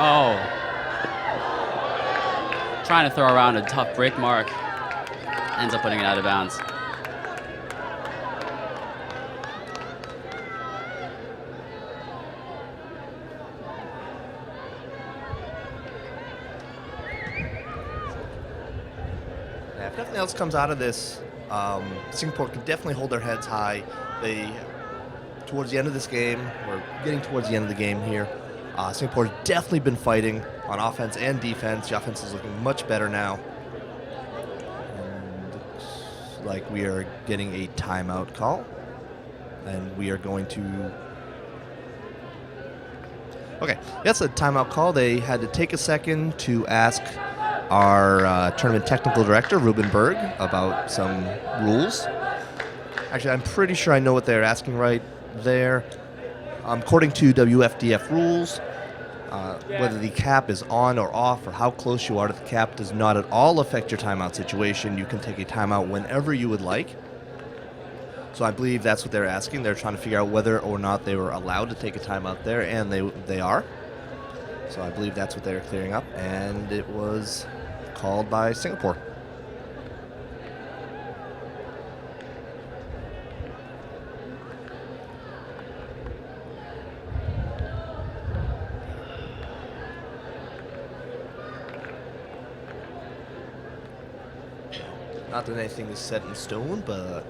Oh. Trying to throw around a tough break mark. Ends up putting it out of bounds. Yeah, if nothing else comes out of this, Singapore can definitely hold their heads high. Towards the end of this game, we're getting towards the end of the game here. Singapore's definitely been fighting on offense and defense. The offense is looking much better now. And looks like we are getting a timeout call. And we are going to Okay, that's a timeout call. They had to take a second to ask our tournament technical director, Ruben Berg, about some rules. Actually, I'm pretty sure I know what they're asking right there. According to WFDF rules, whether the cap is on or off or how close you are to the cap does not at all affect your timeout situation. You can take a timeout whenever you would like. So I believe that's what they're asking. They're trying to figure out whether or not they were allowed to take a timeout there, and they are. So I believe that's what they're clearing up, and it was called by Singapore. Not that anything is set in stone, but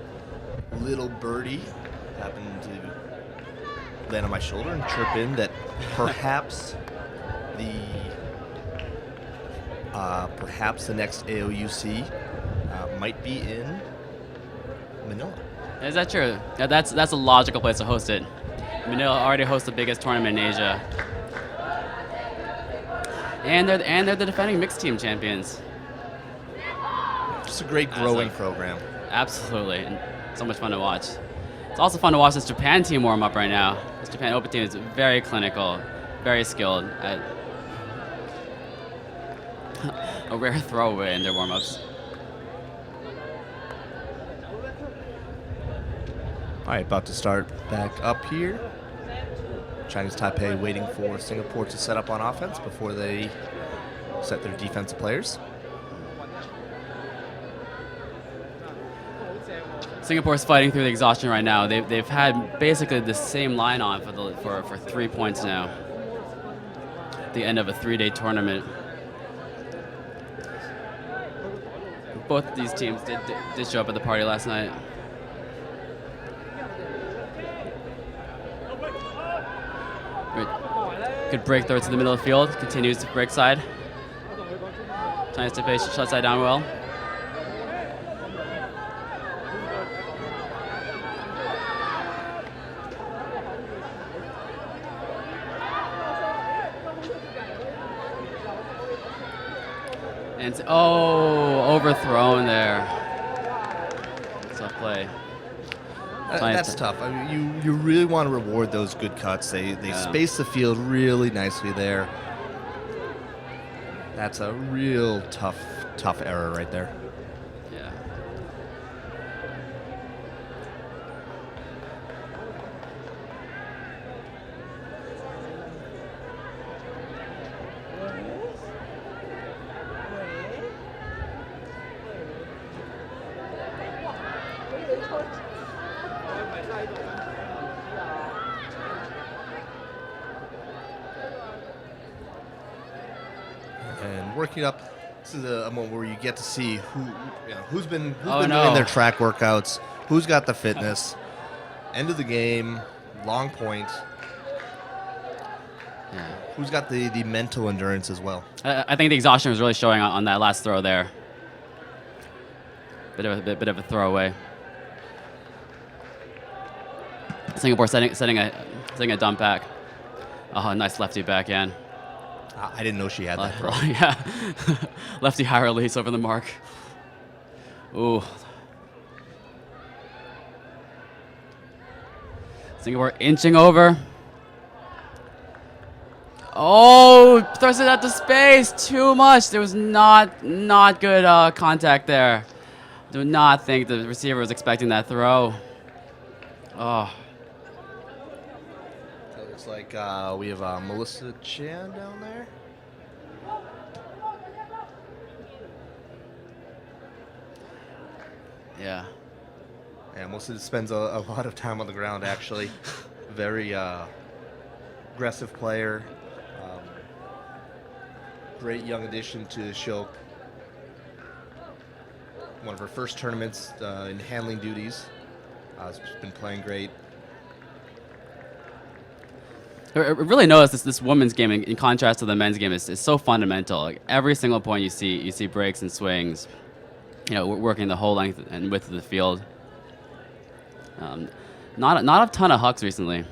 little birdie happened to land on my shoulder and chirp in that perhaps the next AOUC might be in Manila. Is that true? Yeah, that's a logical place to host it. Manila already hosts the biggest tournament in Asia, and they're the defending mixed team champions. Just a great growing program. Absolutely, and so much fun to watch. It's also fun to watch this Japan team warm up right now. This Japan Open team is very clinical, very skilled at a rare throwaway in their warm ups. All right, about to start back up here. Chinese Taipei waiting for Singapore to set up on offense before they set their defensive players. Singapore's fighting through the exhaustion right now. They've had basically the same line on for 3 points now. At the end of a 3-day tournament. Both of these teams did show up at the party last night. Good break throw to the middle of the field. Continues to break side. Chinese Taipei shuts side down well. And overthrown there. Tough play. That's tough. I mean, you really want to reward those good cuts. They space the field really nicely there. That's a real tough error right there. Yeah. And working up, this is a moment where you get to see who's been doing their track workouts, who's got the fitness. End of the game, long point. Yeah. Who's got the mental endurance as well? I think the exhaustion was really showing on that last throw there. Bit of a throwaway. Singapore setting a dump back. Oh, nice lefty backhand. I didn't know she had that throw. Yeah. Lefty high release over the mark. Ooh. Singapore inching over. Oh, throws it out to space. Too much. There was not good contact there. Do not think the receiver was expecting that throw. Oh. So it looks like we have Melissa Chan down there. Yeah. Yeah, Melissa spends a lot of time on the ground, actually. Very aggressive player. Great young addition to the show. One of her first tournaments in handling duties. Has been playing great. I really noticed this women's game, in contrast to the men's game, is so fundamental. Like every single point you see breaks and swings. You know, working the whole length and width of the field. Not a ton of hucks recently.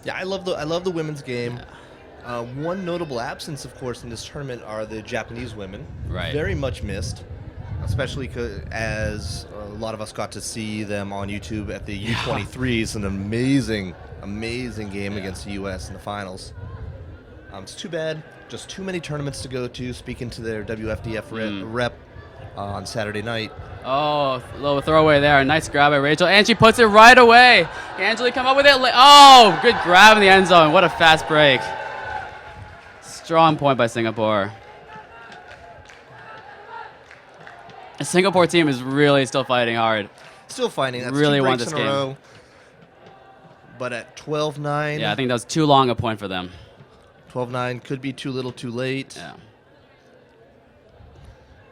Yeah, I love the women's game. One notable absence, of course, in this tournament are the Japanese women. Right. Very much missed, especially as a lot of us got to see them on YouTube at the U23s. An amazing game against the U.S. in the finals. It's too bad. Just too many tournaments to go to. Speaking to their WFDF rep on Saturday night. Oh, a little throwaway there. Nice grab by Rachel. And she puts it right away. Angeli come up with it. Oh, good grab in the end zone. What a fast break. Strong point by Singapore. The Singapore team is really still fighting hard. Still fighting. That's Really 2 want breaks this in a game. row. But at 12-9. Yeah, I think that was too long a point for them. 12-9 could be too little too late. Yeah.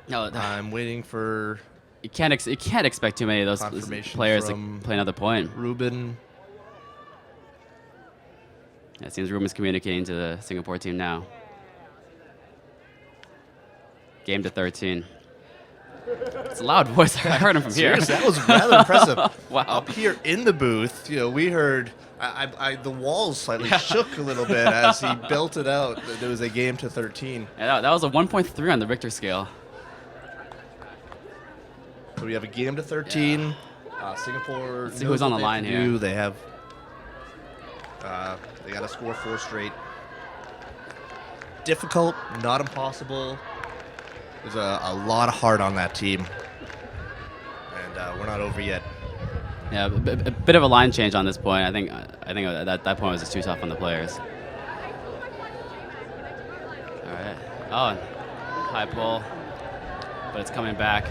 No, I'm waiting for you can't expect too many of those confirmation players to from play another point. Ruben. Yeah, it seems Ruben's communicating to the Singapore team now. Game to 13. It's a loud voice. I heard him from here. Seriously, that was rather impressive. Wow. Up here in the booth, we heard the walls slightly shook a little bit as he belted out that there was a game to 13. Yeah, that was a 1.3 on the Richter scale. So we have a game to 13. Singapore. Let's see who's on the line here. They have. They got to score 4 straight. Difficult, not impossible. There's a lot of heart on that team, and we're not over yet. Yeah, a bit of a line change on this point. I think that point was just too tough on the players. All right. Oh, high pull, but it's coming back.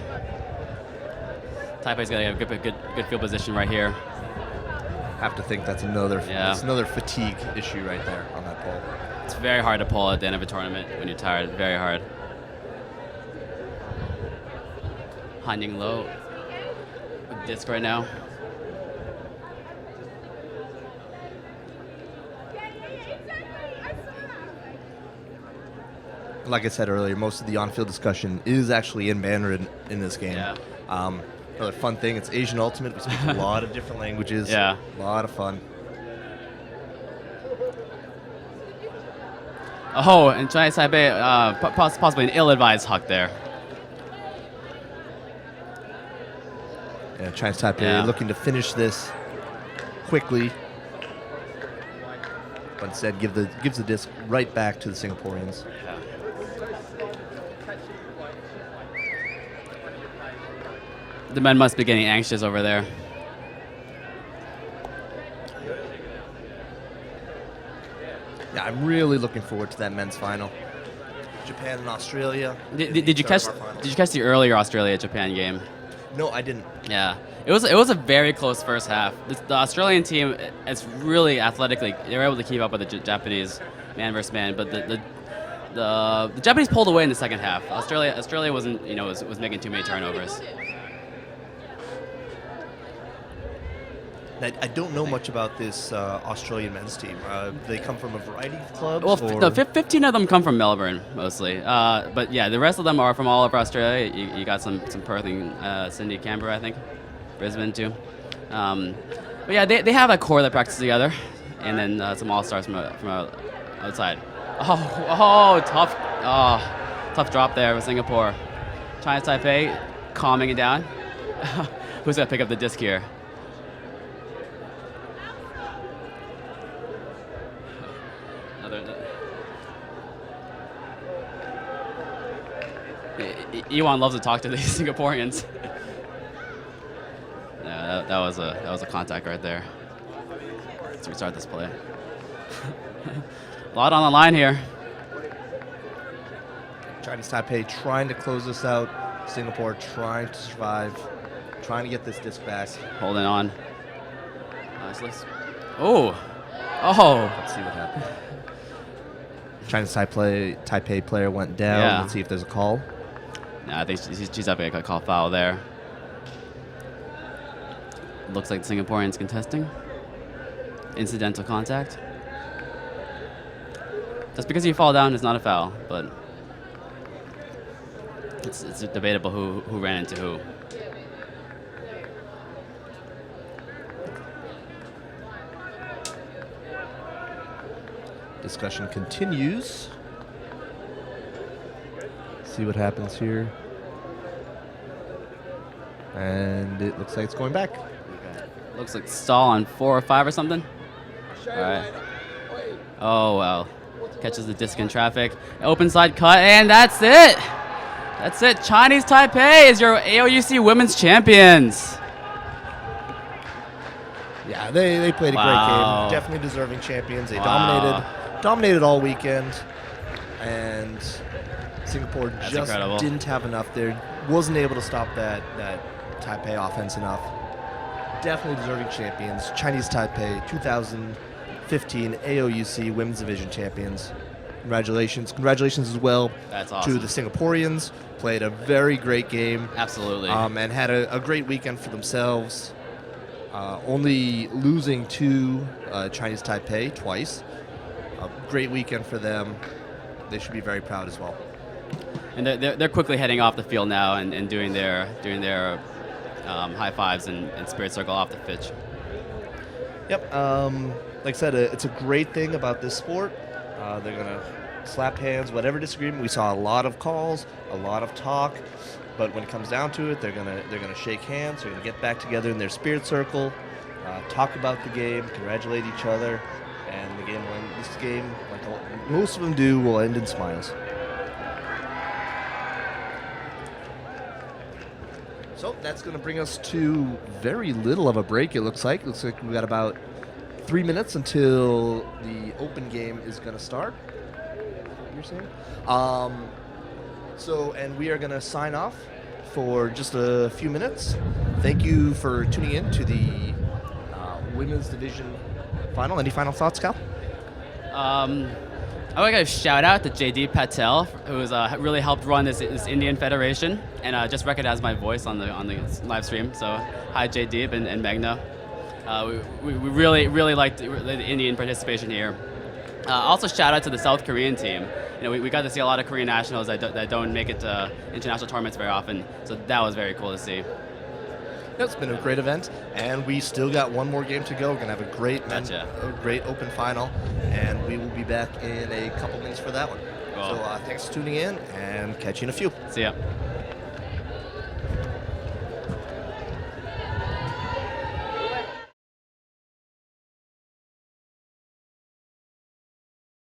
Taipei's got a good field position right here. Have to think that's another Yeah. another fatigue issue right there on that pull. It's very hard to pull at the end of a tournament when you're tired. Very hard. Handing low with disc right now. Like I said earlier, most of the on-field discussion is actually in Mandarin in this game. Yeah. Another fun thing, it's Asian Ultimate. We speak a lot of different languages. Yeah. A lot of fun. Oh, and Chinese Taipei, possibly an ill-advised huck there. Yeah, Chinese Taipei Yeah. looking to finish this quickly, but instead gives the disc right back to the Singaporeans. Yeah. The men must be getting anxious over there. Yeah, I'm really looking forward to that men's final. Japan and Australia. Did you catch the earlier Australia-Japan game? No, I didn't. Yeah, it was a very close first half. The Australian team is really athletically, they were able to keep up with the Japanese man versus man, but the Japanese pulled away in the second half. Australia wasn't was making too many turnovers. I don't know much about this Australian men's team. They come from a variety of clubs? Well, or? 15 of them come from Melbourne mostly, but yeah, the rest of them are from all over Australia. You got some Perth and Sydney, Canberra, I think, Brisbane too. But yeah, they have a core that practices together, and then some all stars from outside. Tough drop there with Singapore. Chinese Taipei calming it down. Who's gonna pick up the disc here? Ewan loves to talk to these Singaporeans. Yeah, that was a contact right there. Let's restart this play. A lot on the line here. Chinese Taipei trying to close this out. Singapore trying to survive, trying to get this disc back. Holding on. Let's Let's see what happened. Chinese Taipei player went down. Yeah. Let's see if there's a call. No, I think she's up a call foul there. Looks like the Singaporeans contesting. Incidental contact. Just because you fall down is not a foul, but it's debatable who ran into who. Discussion continues. See what happens here. And it looks like it's going back. Looks like stall on 4 or 5 or something. All right. Oh, well. Catches the disc in traffic. Open side cut, and that's it. That's it. Chinese Taipei is your AOUC Women's Champions. Yeah, they played a Wow. great game. Definitely deserving champions. They Wow. dominated all weekend. And Singapore That's just incredible. didn't have enough there. Wasn't able to stop that Taipei offense enough. Definitely deserving champions. Chinese Taipei 2015 AOUC Women's Division champions. Congratulations. Congratulations as well That's awesome. to the Singaporeans. Played a very great game. Absolutely. And had a great weekend for themselves. Only losing to Chinese Taipei twice. A great weekend for them. They should be very proud as well. And they're quickly heading off the field now and doing their high fives and spirit circle off the pitch. Yep. Like I said, it's a great thing about this sport. They're gonna slap hands, whatever disagreement. We saw a lot of calls, a lot of talk, but when it comes down to it, they're gonna shake hands. They're gonna get back together in their spirit circle, talk about the game, congratulate each other, and the game. When this game, like most of them do, will end in smiles. So that's going to bring us to very little of a break, it looks like. Looks like we got about 3 minutes until the open game is going to start. Is that what you're saying? And we are going to sign off for just a few minutes. Thank you for tuning in to the Women's Division Final. Any final thoughts, Cal? I want to give a shout out to JD Patel, who's really helped run this Indian Federation, and just recognized my voice on the live stream. So hi JD and Magna. We really liked the Indian participation here. Also shout out to the South Korean team. You know, we got to see a lot of Korean nationals that don't make it to international tournaments very often. So that was very cool to see. It's been a great event, and we still got one more game to go. We're gonna have a great open final, and we will be back in a couple minutes for that one. Cool. So thanks for tuning in, and catch you in a few. See ya.